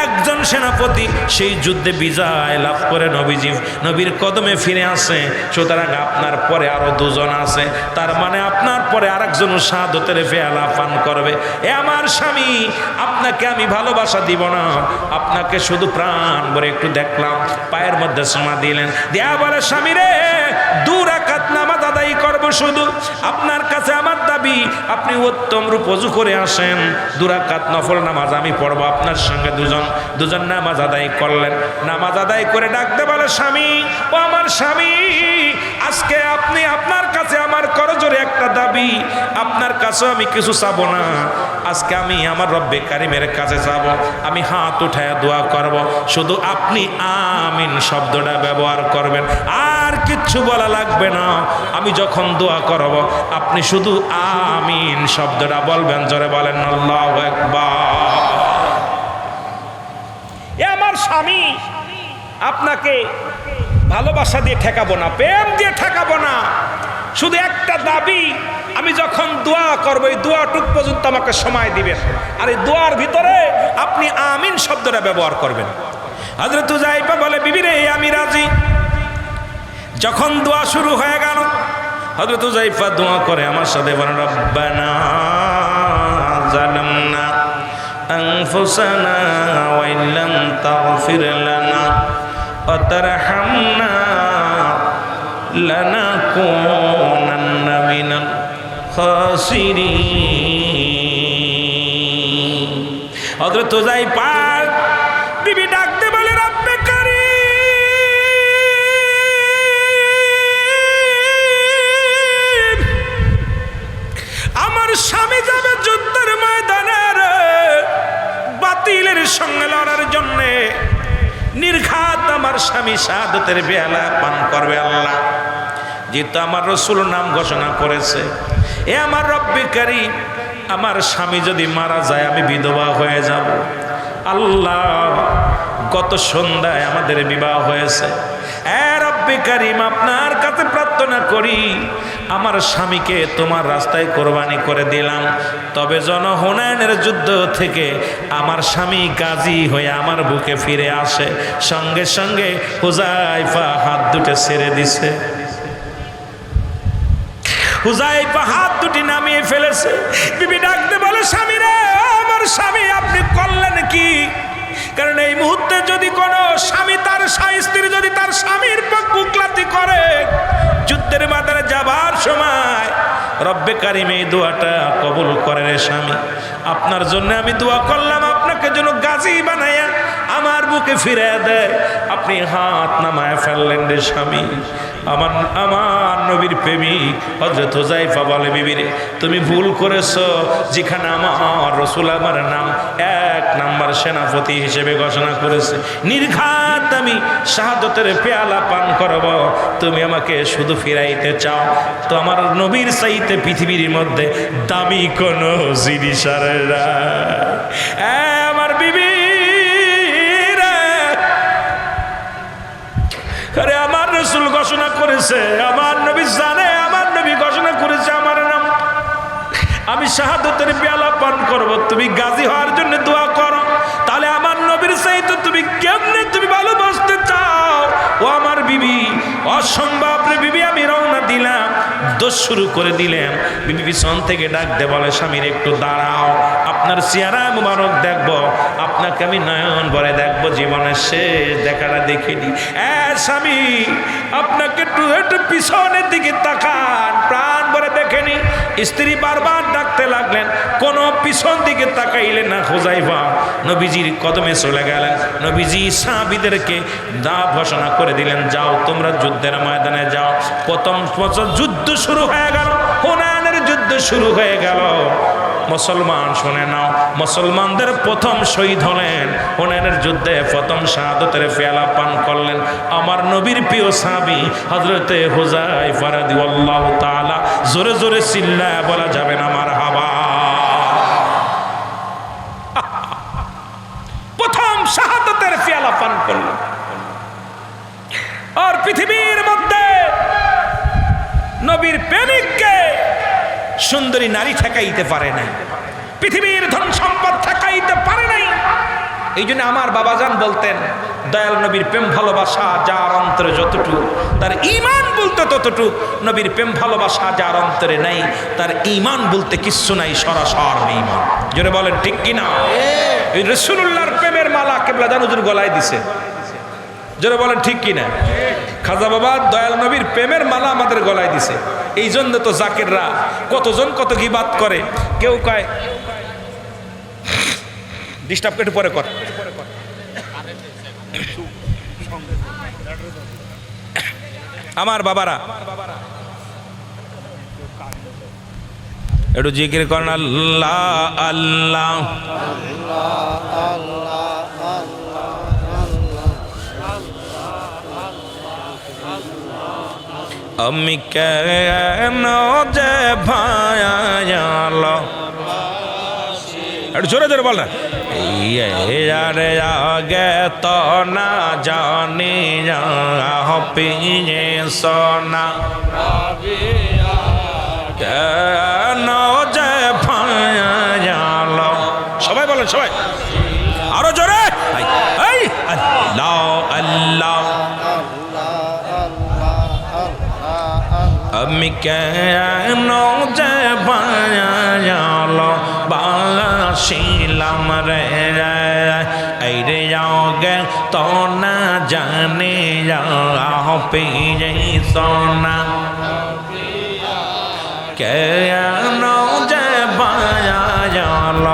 [SPEAKER 1] একজন সেনাপতি সেই যুদ্ধে বিজয় লাভ করে নবীর কদমে ফিরে আসে। সুতরাং আপনার পরে আরো দুজন আছে, তার মানে আপনার পরে আরেকজন শাহাদাতের পেয়ালা পান করবে। এ আমার স্বামী, আপনাকে আমি ভালোবাসা দিব না, আপনাকে শুধু প্রাণ ভরে একটু দেখলাম। পায়ের মধ্যে সমা দিলেন, দেয়া বলে স্বামী রে, 2 রাকাত নামাজ আদায় করবো শুধু। আপনার কাছে আমার দাবি, আপনি উত্তম রূপ ওযু করে আসেন, 2 রাকাত নফল নামাজ আমি পড়বো আপনার সঙ্গে। দুজন নামাজ আদায় করলেন। নামাজ আদায় করে ডাকতে বলে স্বামী, ও আমার স্বামী, আজকে আপনি আপনার কাছে আমার করজোরে একটা দাবি, আপনার কাছে আমি কিছু চাবো না। আজকে আমি আমার রব্বে কারিমের কাছে যাব, আমি হাত উঠায় দোয়া করব, শুধু আপনি আমিন শব্দটা ব্যবহার করবেন, আর কিচ্ছু বলা লাগবে না। আমি যখন দোয়া করব আপনি শুধু আমিন শব্দটা বলবেন। জোরে বলেন আল্লাহু আকবার। এ আমার স্বামী, আপনাকে ভালোবাসা দিয়ে ঠেকাবো না, প্রেম দিয়ে ঠেকাবো না, শুধু একটা দাবি, আমি যখন দোয়া করবো এই দোয়াটুক পর্যন্ত আমাকে সময় দিবেন, আর এই দোয়ার ভিতরে আপনি আমিন শব্দটা ব্যবহার করবেন। হযরত হুযায়ফা বলে বিবি রে, আমি রাজি। যখন দোয়া শুরু হয়ে গেল, হযরত হুযায়ফা দোয়া করে আমার সাথে বলেন, রব্বানা যালামনা আনফুসানা ওয়া ইল্লাম তাগফির লানা ওয়া তারহামনা লানাকুনান্না মিনাল খাসিরিন। হযরত হুযায়ফা বিবি ডাকতে বলে, রব্বে কারীম, আমার স্বামী যাবে যুদ্ধের ময়দানে বাতিলের সঙ্গে লড়ার জন্য। নির্ঘাত আমার স্বামী শাহাদাতের পেয়ালা পান করবে। আল্লাহ যেহেতু আমার রাসূল নাম ঘোষণা করেছে, এ আমার রব্বে কারীম, আমার স্বামী যদি মারা যায় আমি বিধবা হয়ে যাব। আল্লাহ, গত সন্ধ্যায় আমাদের বিবাহ হয়েছে। এ রব্বে কারীম, আপনার কাছে প্রার্থনা করি, আমার স্বামীকে তোমার রাস্তায় কোরবানি করে দিলাম, তবে হুনাইনের যুদ্ধ থেকে আমার স্বামী গাজী হয়ে আমার বুকে ফিরে আসে। সঙ্গে সঙ্গে হুযায়ফা হাত দুটো ছেড়ে দিছে। হুযায়ফা হাত দুটি নামিয়ে ফেলেছে। বিবি ডাকতে বলে, স্বামী রে, আমার স্বামী, আপনি করলেন কি? কারণ এই মুহূর্তে যদি কোনো স্বামী তার স্ত্রী যদি তার স্বামীর বুকলাতি করে, যুদ্ধের মাঠে যাবার সময় রব্বে কারীম এই দোয়াটা কবুল করে। রে স্বামী, আপনার জন্য আমি দোয়া করলাম, আপনাকে যেন গাজী বানাইয়া আমার বুকে ফিরে দেয়। আপনি হাত নামায় ফেললেন রে স্বামী। আমার নবীর প্রেমিক হযরত হুযায়ফা বলে, বিবি রে, তুমি ভুল করেছো। যেখানে আমার রাসূল আমার নাম 1 নাম্বার সেনাপতি হিসেবে ঘোষণা করেছে, নির্ঘাত আমি শাহাদাতের পেয়ালা পান করব, তুমি আমাকে শুধু ফিরাইতে চাও, তো আমার নবীর চাইতে পৃথিবীর মধ্যে দামি কোনো জিনিস আর নাই। আমার বিবি রে, আরে আমার রাসূল ঘোষণা করেছে, আমার নবী জানে, আমার নবী ঘোষণা করেছে আমার নাম, আমি শাহাদাতের পেয়ালা পান করব, তুমি গাজী হওয়ার জন্য দোয়া করো। তাহলে আমার নবীর চাইতে তুমি কেমনে তুমি ভালোবাসতে চাও? ও আমার বিবি, অসম্ভব রে বিবি। আমি রওনা দিলাম, দোষ শুরু করে দিলাম। বিবি পিছন থেকে ডাক দে বলে, স্বামীর একটু দাঁড়াও, আপনার চেহারা মুবারক দেখবো, আপনাকে আমি নয়ন ভরে দেখবো, জীবনের শেষ দেখাটা দেখিনি। স্বামী, আপনাকে একটু পিছনের দিকে তাকান, প্রাণ ভরে দেখেনি। স্ত্রী বারবার ডাকতে লাগলেন, কোনো পিছন দিকে তাকাইলেন না। হুযায়ফা নবীজির কদমে চলে গেলেন। নবীজি সাহাবীদেরকে ঘোষণা করে দিলেন, যাও তোমরা যুদ্ধের ময়দানে যাও। প্রথম যুদ্ধ শুরু হয়ে গেল, হুনাইনের যুদ্ধ শুরু হয়ে গেল। মুসলমান শুনে নাও, মুসলমানদের প্রথম শহীদ হলেন, হুনাইনের যুদ্ধে প্রথম শাহাদাতের পেয়ালা পান করলেন আমার নবীর প্রিয় সাহাবী হযরতে হুযায়ফা রাদিয়াল্লাহু তাআলা। জোরে জোরে চিল্লায় বলা যাবে না মারহাবা। প্রথম শাহাদাতের পেয়ালা পান করলেন। আর পৃথিবীর মধ্যে নবীর প্রেমিককে সুন্দরী নারী ঠেকাইতে পারে নাই, পৃথিবীর ধন সম্পদ ঠেকাইতে পারে নাই। এই জন্য আমার বাবাজান বলতেন, দয়াল নবীর প্রেম ভালোবাসা যার অন্তরে যতটুকু, তার ঈমান বলতে ততটুকু। নবীর প্রেম ভালোবাসা যার অন্তরে নাই, তার ঈমান বলতে কিচ্ছু নাই, সরাসর বেঈমান। জোরে বলেন ঠিক কিনা? এই রাসূলুল্লাহর প্রেমের মালা কিবলা জান হুজুর গলায় দিছে। জোরে বলেন ঠিক কিনা? খাজা বাবা দয়াল নবীর প্রেমের মালা আমাদের গলায় দিছে। এই জন্য তো জাকিররা কতজন কত গীবাত করে। কেউ কয় ডিস্টার্ব কেটে পরে কর, আমার বাবারা একটু জিকির করেন আল্লাহ আল্লাহ। আমি কেন যে ভায়াল, একটু জোরে জোরে বল না। ইয়ারে আগে তো না জানি পিয়ে সোনা, কেন যে ভায়াল। সবাই বলেন, সবাই আরো জোরে। আল্লাহ আল্লাহ। আমি কেন যে বায়াল বাসিলাম রে, এই রে গে তো না জানি পিয়ে সোনা, কেন যে বায়াল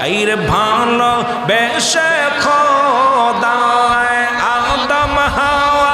[SPEAKER 1] এই রে ভালো বেশে খোদা আদম হাওয়া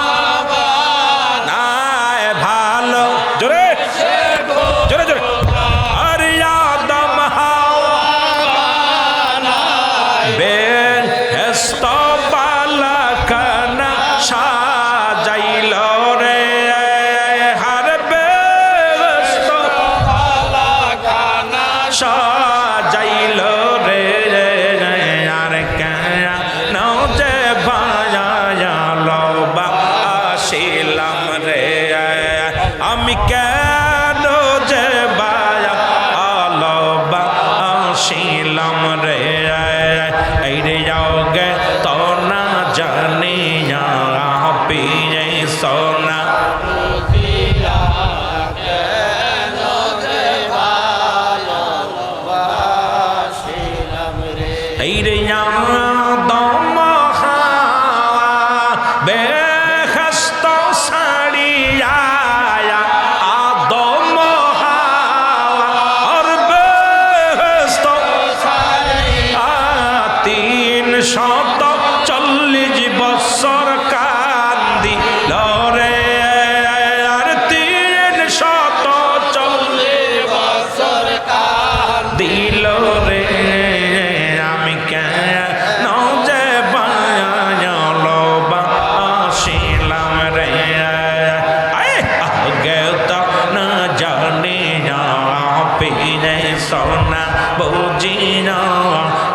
[SPEAKER 1] সোনা বুঝিনা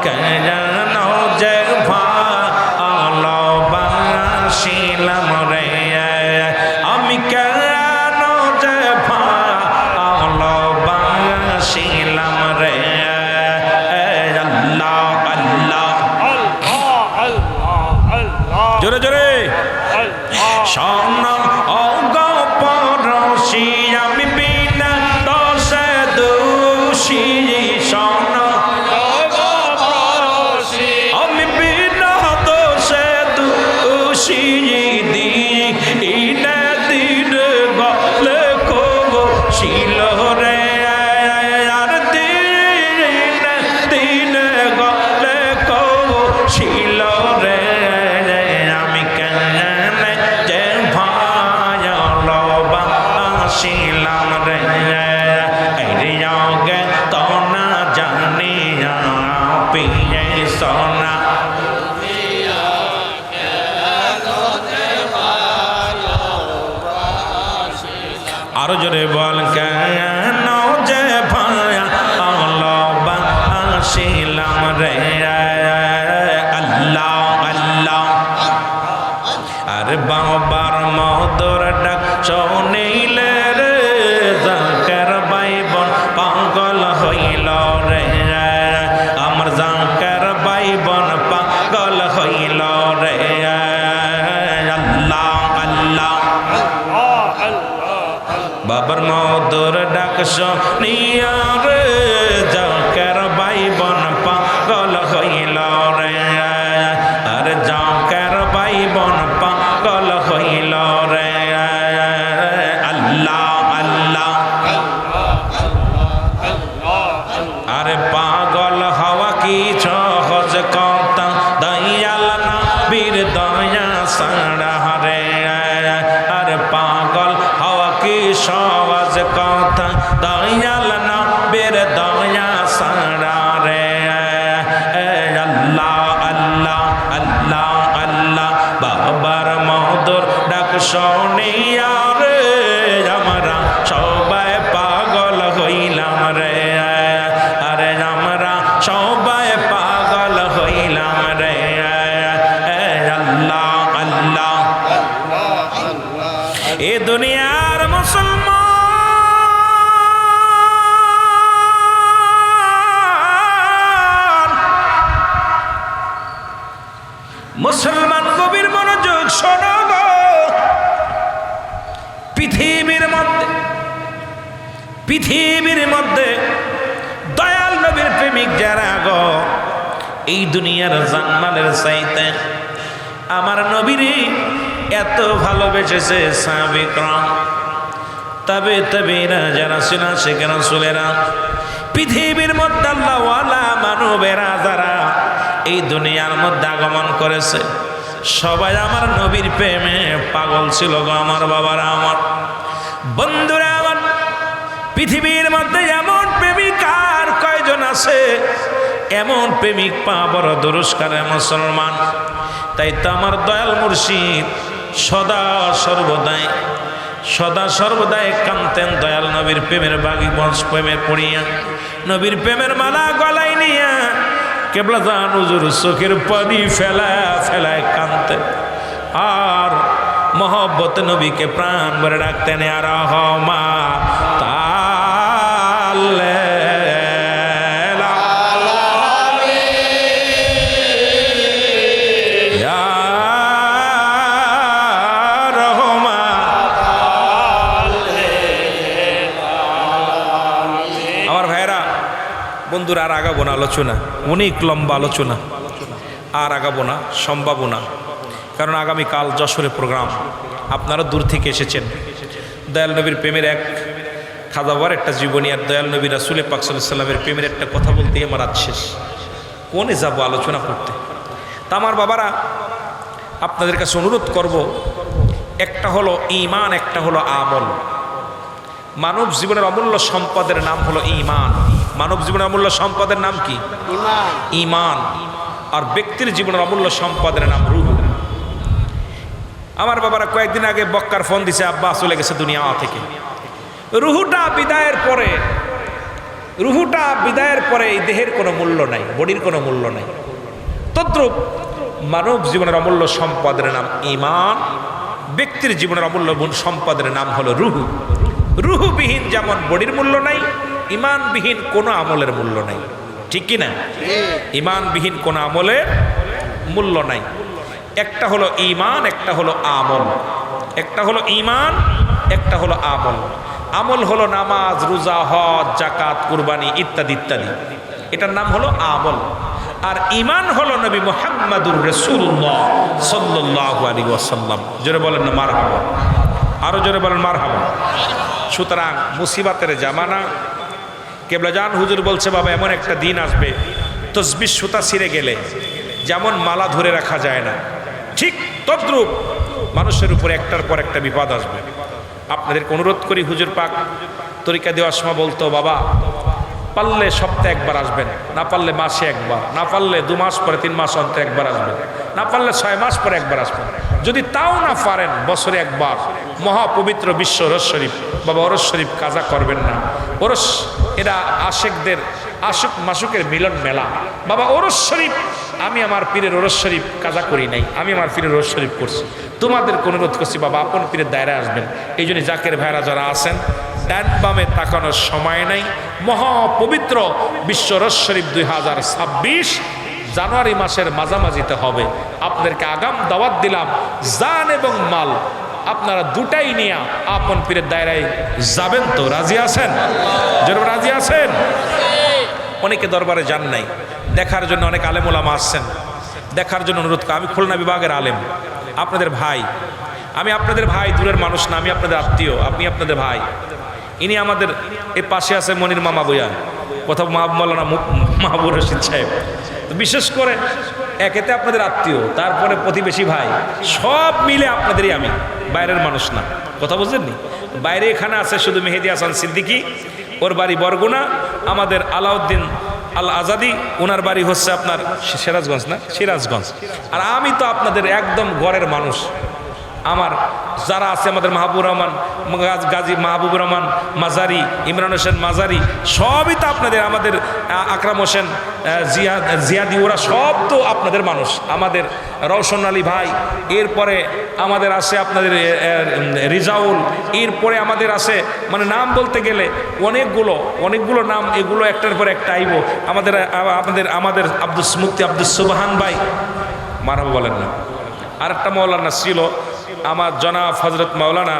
[SPEAKER 1] কেন যে ভালোবাসিলাম রে, আমি কেন যে ভালোবাসিলাম রে। আল্লাহ আল্লাহ জোরে জোরে সোনা অগপরশি আমি বিনা দোষে দোষী, সোনা অগপরশি আমি বিনা দোষে দোষী, দিনে দিনে গলে কবশিল রে, আর দিনে দিনে গলে কবশিল রে। আমি কেন যে ভায়াল আরো জোরে বল কেন যে ভালোবাসিলাম রে আল্লাহ আল্লাহ। আর বাবার মধুর ডাক শুনিলে রে জাকের ভাই বোন পাগল হইল রে আমার জাকের ভাই বোন পাগল হইল রে আল্লাহ আল্লাহ। বাবার মধুর ডাক শুনিয়া রে জাকের ভাই বোন পাগল হইল রে আর জাকের ভাই বোন পাগল হইল রে আল্লাহ আল্লাহ। আরে পাগল হওয়া কি সহজ কথা দয়াল নবীর দয়া ছাড়া রে আরে পাগল হওয়া কি সহজ কথা দয়াল নবীর দয়া ছাড়া রে আল্লাহ আল্লাহ আল্লাহ আল্লাহ। বাবার মধুর ডাক শুনিয়া রে আমরা সবাই পাগল হইলাম রে আরে আমরা সবাই পাগল হইলাম রে আল্লাহ আল্লাহ। এ দুনিয়ার মুসলমান গভীর মনোযোগ শোনো গো। পৃথিবীর মধ্যে দয়াল নবীর প্রেমিক যারা গো এই দুনিয়ার জানমালের চাইতে আমার নবীরে এত ভালোবেসেছে সাহাবায়ে কেরাম তাবেঈরা যারা ছিলেন সেখানে রাসূলেরা পৃথিবীর মধ্যে আল্লাহওয়ালা মানবেরা যারা এই দুনিয়ার মধ্যে আগমন করেছে সবাই আমার নবীর প্রেমে পাগল ছিল গো আমার বাবারা আমার বন্ধুরা আমার। পৃথিবীর মধ্যে এমন প্রেমিক আর কয়জন আছে এমন প্রেমিক পা বড় দুরস্কারে মুসলমান। তাই তো আমার দয়াল মুর্শিদ সদা সর্বদাই কামতেন দয়াল নবীর প্রেমের বাগি বংশ প্রেমের পড়িয়া নবীর প্রেমের মালা গলায় নিয়া কেবলা জান হুজুর চোখের পানি ফেলায় কানতেন আর মহব্বত নবীকে প্রাণ ভরে ডাকতেন আর রহমা তালে বন্ধুরা আর আগাবো না আলোচনা, অনেক লম্বা আলোচনা, আর আগাবো না, সম্ভাবো না, কারণ আগামীকাল যশোরে প্রোগ্রাম। আপনারা দূর থেকে এসেছেন। দয়াল নবীর প্রেমের এক খাজাবার একটা জীবনী আর দয়াল নবী রাসূল পাক সাল্লাল্লাহু আলাইহি ওয়াসাল্লামের প্রেমের একটা কথা বলতে আমার রাত শেষ, কোনে যাবো আলোচনা করতে। তা আমার বাবারা আপনাদের কাছে অনুরোধ করব, একটা হলো ঈমান, একটা হলো আমল। মানব জীবনের অমূল্য সম্পদের নাম হলো ঈমান। মানব জীবনের অমূল্য সম্পদের নাম কি? ঈমান। আর ব্যক্তির জীবনের অমূল্য সম্পদের নাম রূহ। আমার বাবারা কয়েকদিন আগে বক্কার ফোন দিছে, আব্বা চলে গেছে দুনিয়া থেকে। রুহুটা বিদায়ের পরে এই দেহের কোনো মূল্য নাই, বডির কোনো মূল্য নাই। তদ্রূপ মানব জীবনের অমূল্য সম্পদের নাম ঈমান, ব্যক্তির জীবনের অমূল্য সম্পদের নাম হলো রুহু। রুহুবিহীন যেমন বডির মূল্য নাই, ঈমানবিহীন কোনো আমলের মূল্য নাই, ঠিক কি না? ঈমানবিহীন কোনো আমলের মূল্য নাই। একটা হলো ঈমান, একটা হলো আমল। একটা হলো ঈমান, একটা হলো আমল। আমল হলো নামাজ, রোজা, হজ, যাকাত, কুরবানি ইত্যাদি ইত্যাদি, এটার নাম হলো আমল। আর ঈমান হলো নবী মুহাম্মাদুর রাসূলুল্লাহ সাল্লাল্লাহু আলাইহি ওয়াসাল্লাম। জোরে বলেন না মারহাবা, আরো জোরে বলেন মারহাবা। সুতরাং মুসিবাতের জামানা, কেবলাজান হুজুর বলছে বাবা এমন একটা দিন আসবে তসবিহ সুতা ছিঁড়ে গেলে যেমন মালা ধরে রাখা যায় না, ঠিক তদ্রূপ মানুষের উপরে একটার পর একটা বিপদ আসবে। আপনাদেরকে অনুরোধ করি, হুজুর পাক তরিকা দেওয়ার সময় বলতো বাবা পারলে সপ্তাহে একবার আসবেন, না পারলে মাসে একবার, না পারলে 2 মাস পরে 3 মাস অন্তর একবার আসবেন। না পারলে 6 মাস পরে একবার আসবেন। যদি তাও না পারেন বছরে একবার মহাপবিত্র বিশ্ব ওরস শরীফ, বাবা ওরস শরীফ কাজা করবেন না। ওরস এরা আশেকদের আশুক মাসুকের মিলন মেলা। বাবা ওরস শরীফ, আমি আমার পীরের ওরস শরীফ কাজা করি নাই, আমি আমার পীরের ওরস শরীফ করছি। তোমাদেরকে অনুরোধ করছি বাবা আপন পীরের দায়রায় আসবেন। এই জন্য জাকের ভাইরা যারা আছেন ডান বামে তাকানোর সময় নাই। মহাপবিত্র বিশ্ব ওরস শরীফ 2026 জানুয়ারি মাসের মাঝামাঝিতে হবে। আপনাদেরকে আগাম দাওয়াত দিলাম, জান এবং মাল আপনারা দুটাই নিয়ে আপন পীরের দায়রায় যাবেন। তো রাজি আছেন? যেরকম রাজি আছেন? অনেকে দরবারে যান নাই, দেখার জন্য অনেক আলেম ওলামা আসছেন, দেখার জন্য অনুরোধ করি। আমি খুলনা বিভাগের আলেম, আপনাদের ভাই, আমি আপনাদের ভাই, দূরের মানুষ না, আমি আপনাদের আত্মীয়, আপনি আপনাদের ভাই। ইনি আমাদের এই পাশে আছে মনির মামা বইয়া, কোথাও মৌলানা মাহবুব রশিদ সাহেব। তো বিশেষ করে একেতে আপনাদের আত্মীয়, তারপরে প্রতিবেশী ভাই, সব মিলে আপনাদেরই আমি, বাইরের মানুষ না। কথা বুঝলেননি? বাইরে এখানে আছে শুধু মেহেদি হাসান সিদ্দিকী, ওর বাড়ি বরগুনা। আমাদের আলাউদ্দিন আল আজাদি, ওনার বাড়ি হচ্ছে আপনার সিরাজগঞ্জ, না সিরাজগঞ্জ। আর আমি তো আপনাদের একদম ঘরের মানুষ। আমার যারা আছে আমাদের মাহবুবুর রহমান গাজী, মাহবুবুর রহমান মাজারি, ইমরান হোসেন মাজারি, সবই তো আপনাদের, আমাদের আকরাম হোসেন জিয়াদি, ওরা সব তো আপনাদের মানুষ। আমাদের রওশন আলী ভাই, এরপরে আমাদের আছে আপনাদের রিজাউল, এরপরে আমাদের আছে, মানে নাম বলতে গেলে অনেকগুলো নাম, এগুলো একটার পর একটা আইব। আমাদের মুফতি আব্দুস সুবহান ভাই, মারহাবা বলেন না। আর একটা মৌলানা ছিল আমার জনাব হজরত মাওলানা,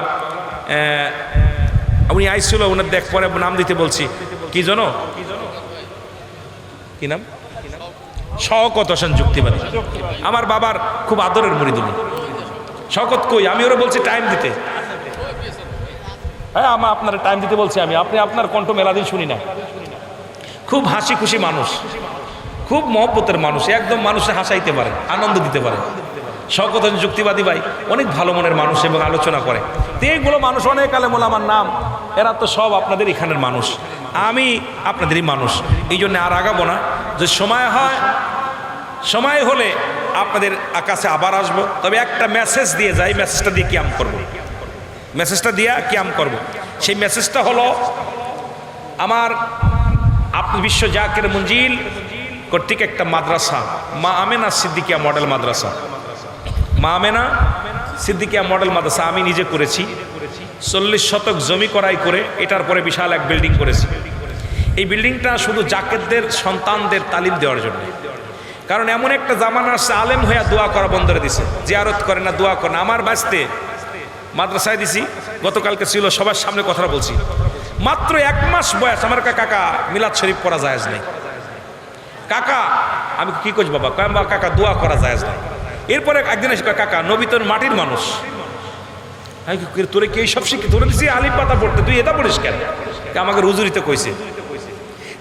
[SPEAKER 1] উনি আইছিল, ওনার দেখ পরে নাম দিতে বলছি, কি জানো কি নাম? শওকত হোসেন যুক্তিবাদী, আমার বাবার খুব আদরের মুরিদ উনি। শওকত কই? আমি ওরা বলছি টাইম দিতে। হ্যাঁ, আপনার টাইম দিতে বলছি আমি, আপনি আপনার কণ্ঠ মেলা দিন শুনি না। খুব হাসি খুশি মানুষ, খুব মহব্বতের মানুষ, একদম মানুষে হাসাইতে পারে, আনন্দ দিতে পারে। শওকত হোসেন যুক্তিবাদী ভাই অনেক ভালো মনের মানুষ এবং আলোচনা করে। তো এইগুলো মানুষ, অনেক আলেম ওলামার নাম, এরা তো সব আপনাদের এখানের মানুষ, আমি আপনাদেরই মানুষ। এই জন্য আর আগাবো না, যে সময় হলে আপনাদের কাছে আবার আসবো। তবে একটা মেসেজ দিয়ে যাই, মেসেজটা দিয়ে কিয়াম করব, মেসেজটা দিয়ে কিয়াম করব। সেই মেসেজটা হলো আমার বিশ্ব জাকের মঞ্জিল কর্তৃক একটা মাদ্রাসা, মা আমেনা সিদ্দিকিয়া মডেল মাদ্রাসা, মা আমেনা সিদ্দিকিয়া মডেল মাদ্রাসা আমি নিজে করেছি। 40 শতক জমি ক্রয় করে এটার পরে বিশাল এক বিল্ডিং করেছি। এই বিল্ডিংটা শুধু জাকেতদের সন্তানদের তালিম দেওয়ার জন্য। কারণ এমন একটা জামানা আসছে, আলেম হইয়া দোয়া করা বন্ধ করে দিছে, জিয়ারত করে না, দোয়া করে না। আমার বাঁচতে মাদ্রাসায় দিছি, গতকালকে ছিল, সবার সামনে কথা বলছি, মাত্র 1 মাস বয়স আমার কাকা মিলাদ শরীফ পড়া জায়েজ নেই। কাকা, আমি কি করছি বাবা? কাকা দোয়া করা জায়েজ নাই। এরপরে একদিন এসে কাকা, নবী তোর মাটির মানুষ, তোরে কি সব শিখি, তোরে দিছি আলিফ পাতা পড়তে, তুই এটা পড়িস কেন? আমাকে রুজুরিতে কইছে।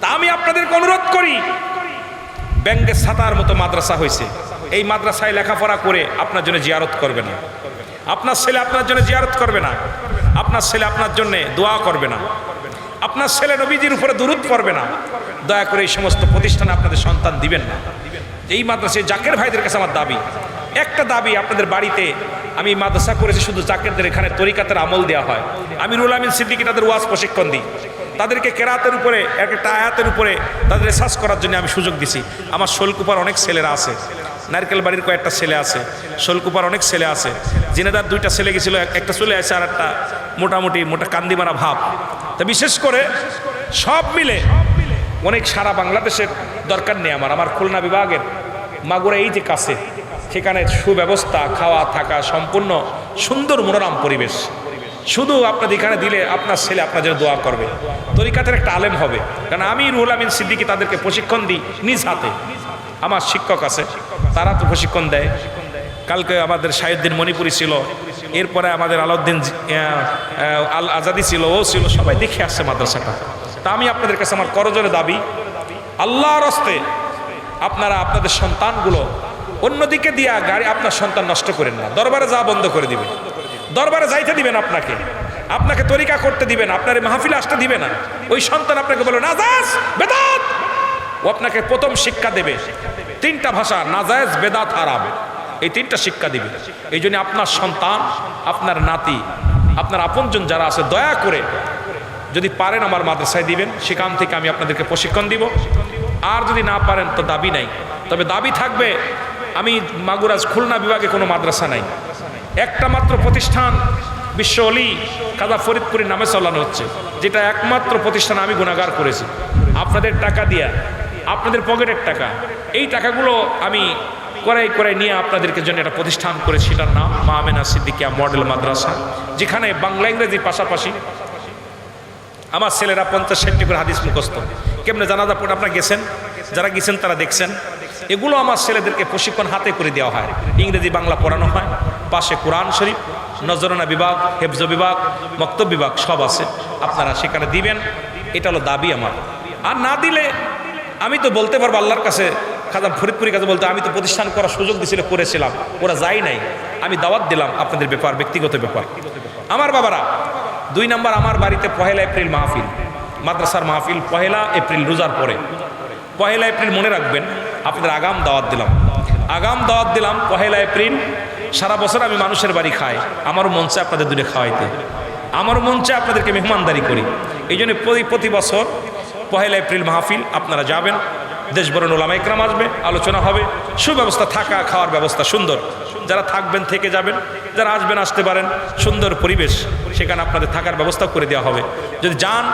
[SPEAKER 1] তা আমি আপনাদেরকে অনুরোধ করি, ব্যাঙ্গের ছাতার মতো মাদ্রাসা হয়েছে, এই মাদ্রাসায় লেখাপড়া করে আপনার জন্য জিয়ারত করবে না, আপনার ছেলে আপনার জন্য জিয়ারত করবে না, আপনার ছেলে আপনার জন্য দোয়া করবে না, আপনার ছেলে নবীজির উপরে দুরূদ পড়বে না। দয়া করে এই সমস্ত প্রতিষ্ঠানে আপনাদের সন্তান দিবেন না। এই মাদ্রাসায় জাকের ভাইদের কাছে আমার দাবি, একটা দাবি, আপনাদের বাড়িতে আমি মাদ্রাসা করেছি, শুধু জাকেরদের এখানে তরিকাতের আমল দেওয়া হয়। আমি রুহুল আমিন সিদ্দিকী তাদের ওয়াজ প্রশিক্ষণ দিই, তাদেরকে কেরাতের উপরে একটা আয়াতের উপরে তাদের রিসার্চ করার জন্য আমি সুযোগ দিছি। আমার শোলকুপার অনেক ছেলেরা আছে, নারকেল বাড়ির কয়েকটা ছেলে আছে, শোলকুপার অনেক ছেলে আছে, জিনেদার 2টা ছেলে গেছিলো, একটা চলে আসে, আর একটা মোটা কান্দিমারা ভাব। তা বিশেষ করে সব মিলে অনেক সারা বাংলাদেশের দরকার নেই আমার খুলনা বিভাগের মাগুরা এই যে কাছে, সেখানে সুব্যবস্থা, খাওয়া থাকা সম্পূর্ণ সুন্দর মনোরম পরিবেশ। শুধু আপনাদের এখানে দিলে আপনার ছেলে আপনার জন্য দোয়া করবে, তরিকাতের একটা আলেম হবে। কারণ আমি রুহুল আমিন সিদ্দিকী তাদেরকে প্রশিক্ষণ দিই নিজ হাতে, আমার শিক্ষক আছে, তারা তো প্রশিক্ষণ দেয়। কালকে আমাদের শাহিউদ্দিন মণিপুরি ছিল, এরপরে আমাদের আলাউদ্দিন আল আজাদি ছিল, ও ছিল, সবাই দেখে আসছে মাদ্রাসাটা। তা আমি আপনাদের কাছে আমার করজোরে দাবি, আল্লাহর হস্তে আপনারা আপনাদের সন্তানগুলো অন্যদিকে দিয়া গাড়ি আপনার সন্তান নষ্ট করেন না। দরবারে যা বন্ধ করে দিবেন, দরবারে যাইতে দিবেন, আপনাকে তরিকা করতে দিবেন, আপনার মাহফিলে আসতে দিবে না। ওই সন্তান আপনাকে বলে নাজায়েজ বেদাত, ও আপনাকে প্রথম শিক্ষা দেবে 3টা ভাষা, নাজায়েজ বেদাত হারাম। এই 3টা শিক্ষা দিবে। এই জন্য আপনার সন্তান, আপনার নাতি, আপনার আপনজন যারা আছে দয়া করে যদি পারেন আমার মাদ্রাসায় দিবেন, সেখান থেকে আমি আপনাদেরকে প্রশিক্ষণ দিব। আর যদি না পারেন তো দাবি নাই, তবে দাবি থাকবে আমি মাগুরাজ খুলনা বিভাগে কোনো মাদ্রাসা নাই, একটা মাত্র প্রতিষ্ঠান বিশ্ব অলি কাজা ফরিদপুরের নামে চালানো হচ্ছে, যেটা একমাত্র প্রতিষ্ঠান আমি গুণাগার করেছি আপনাদের টাকা দিয়া, আপনাদের পকেটের টাকা। এই টাকাগুলো আমি করাই নিয়ে আপনাদেরকে জন্য একটা প্রতিষ্ঠান করে, সেটার নাম মা আমেনা সিদ্দিকিয়া মডেল মাদ্রাসা, যেখানে বাংলা ইংরেজির পাশাপাশি আমার ছেলেরা 50-60 করে হাদিস মুখস্থ। কেমনে জানাজা পড়ে আপনারা গেছেন, যারা গেছেন তারা দেখছেন, এগুলো আমার ছেলেদেরকে প্রশিক্ষণ হাতে করে দেওয়া হয়। ইংরেজি বাংলা পড়ানো হয়, পাশে কোরআন শরীফ, নজরানা বিভাগ, হেফজ বিভাগ, মক্তব বিভাগ সব আছে, আপনারা সেখানে দিবেন। এটা হলো দাবি আমার। আর না দিলে আমি তো বলতে পারবো আল্লাহর কাছে, খাজা ফরিদপুরের কাছে বলতে আমি তো প্রতিষ্ঠান করার সুযোগ দিয়েছিল, করেছিলাম, ওরা যাই নাই, আমি দাওয়াত দিলাম আপনাদের ব্যাপার, ব্যক্তিগত ব্যাপার। আমার বাবারা 2 নম্বর আমার বাড়িতে 1 এপ্রিল মাহফিল, মাদ্রাসার মাহফিল 1 এপ্রিল রোজার পরে। 1 এপ্রিল মনে রাখবেন, আপনাদের আগাম দাওয়াত দিলাম 1 এপ্রিল। সারা বছর আমি মানুষের বাড়ি খাই, আমারও মন চায় আপনাদের দূরে খাওয়াইতে, আমারও মন চায় আপনাদেরকে মেহমানদারি করি। এই জন্য প্রতি বছর 1 এপ্রিল মাহফিল আপনারা যাবেন, দেশবরণ ওলামা ইকরাম আসবে, আলোচনা হবে, সুব্যবস্থা, থাকা খাওয়ার ব্যবস্থা সুন্দর। যারা থাকবেন থেকে যাবেন, যারা আসবেন আসতে পারেন, সুন্দর পরিবেশ, সেখানে আপনাদের থাকার ব্যবস্থা করে দেওয়া হবে। যদি যান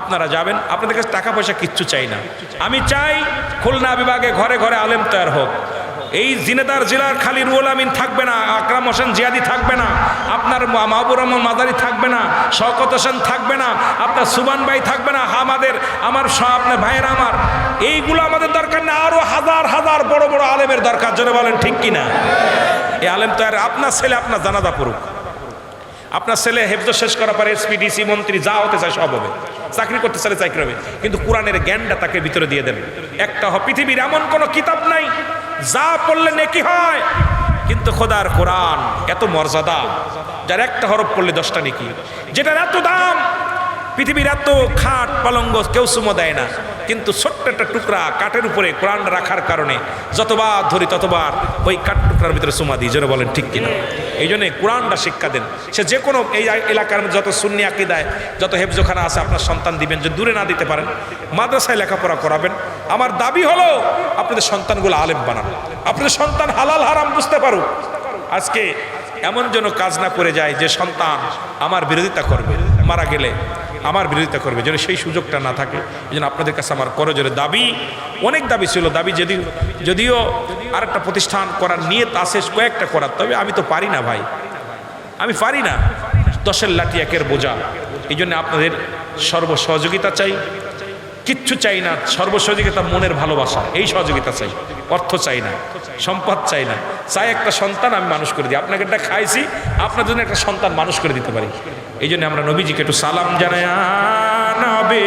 [SPEAKER 1] আপনারা যাবেন, আপনাদের কাছে টাকা পয়সা কিচ্ছু চাই না। আমি চাই খুলনা বিভাগে ঘরে ঘরে আলেম তৈরি হোক। এই জিনেদার জেলার খালি রুহুল আমিন থাকবে না, আকরাম হোসেন জিয়াদি থাকবে না, আপনার মাহবুর রহমান মাদারি থাকবে না, শওকত হোসেন থাকবে না, আপনার সুবান ভাই থাকবে না, আমার সব আপনার ভাইয়েরা আমার, এইগুলো আমাদের দরকার না, আরো হাজার হাজার বড় বড় আলেমের দরকার। জোরে বলেন ঠিক কিনা? এই আলেম তো আর আপনার ছেলে আপনার জানাজা পড়ুক, আপনার ছেলে হেফজ শেষ করার পরে এসপি ডিসি মন্ত্রী যা হতে চায় সব হবে, চাকরি করতে চাইলে চাকরি হবে, কিন্তু কোরআনের জ্ঞানটা তাকে ভিতরে দিয়ে দেন। একটা পৃথিবীর এমন কোনো কিতাব নাই যা পড়লে নেকি হয়, কিন্তু খোদার কোরআন এত মর্যাদা, যার একটা হরফ পড়লে 10টা নেকি, যেটার এত দাম, পৃথিবীর এত খাট পালঙ্গ কেউ সুমো দেয় না, কিন্তু ছোট্ট একটা টুকরা কাঠের উপরে কোরআন রাখার কারণে যতবার ধরি ততবার ওই কাঠ টুকরার ভিতরে সুমা দিই। জোরে বলেন ঠিক কিনা? এই জন্যে কোরআনটা শিক্ষা দেন। সে যে কোনো এই এলাকার যত সুন্নি আকীদায় যত হেফজখানা আছে আপনার সন্তান দিবেন, যদি দূরে না দিতে পারেন মাদ্রাসায় লেখাপড়া করাবেন। আমার দাবি হলো আপনাদের সন্তানগুলো আলেম বানান, আপনাদের সন্তান হালাল হারাম বুঝতে পারুক। আজকে এমন যেন কাজ না করে যায় যে সন্তান আমার বিরোধিতা করবে, মারা গেলে আমার বিরোধিতা করবে, যেন সেই সুযোগটা না থাকে। এই জন্য আপনাদের কাছে আমার করজোরে দাবি, অনেক দাবি ছিল, দাবি যদিও আরেকটা প্রতিষ্ঠান করার নিয়ত আছে, কয়েকটা করার, তবে আমি তো পারি না ভাই, আমি পারি না, 10-এর লাঠি 1-এর বোঝা। এই জন্য আপনাদের সহযোগিতা চাই, কিচ্ছু চাই না, সহযোগিতা মনের ভালোবাসা, এই সহযোগিতা চাই, অর্থ চাই না, সম্পদ চাই না, চাই একটা সন্তান আমি মানুষ করে দিই। আপনাকে একটা খাইছি, আপনার জন্য একটা সন্তান মানুষ করে দিতে পারি। এই জন্য আমরা নবীজিকে একটু সালাম জানাই, নবী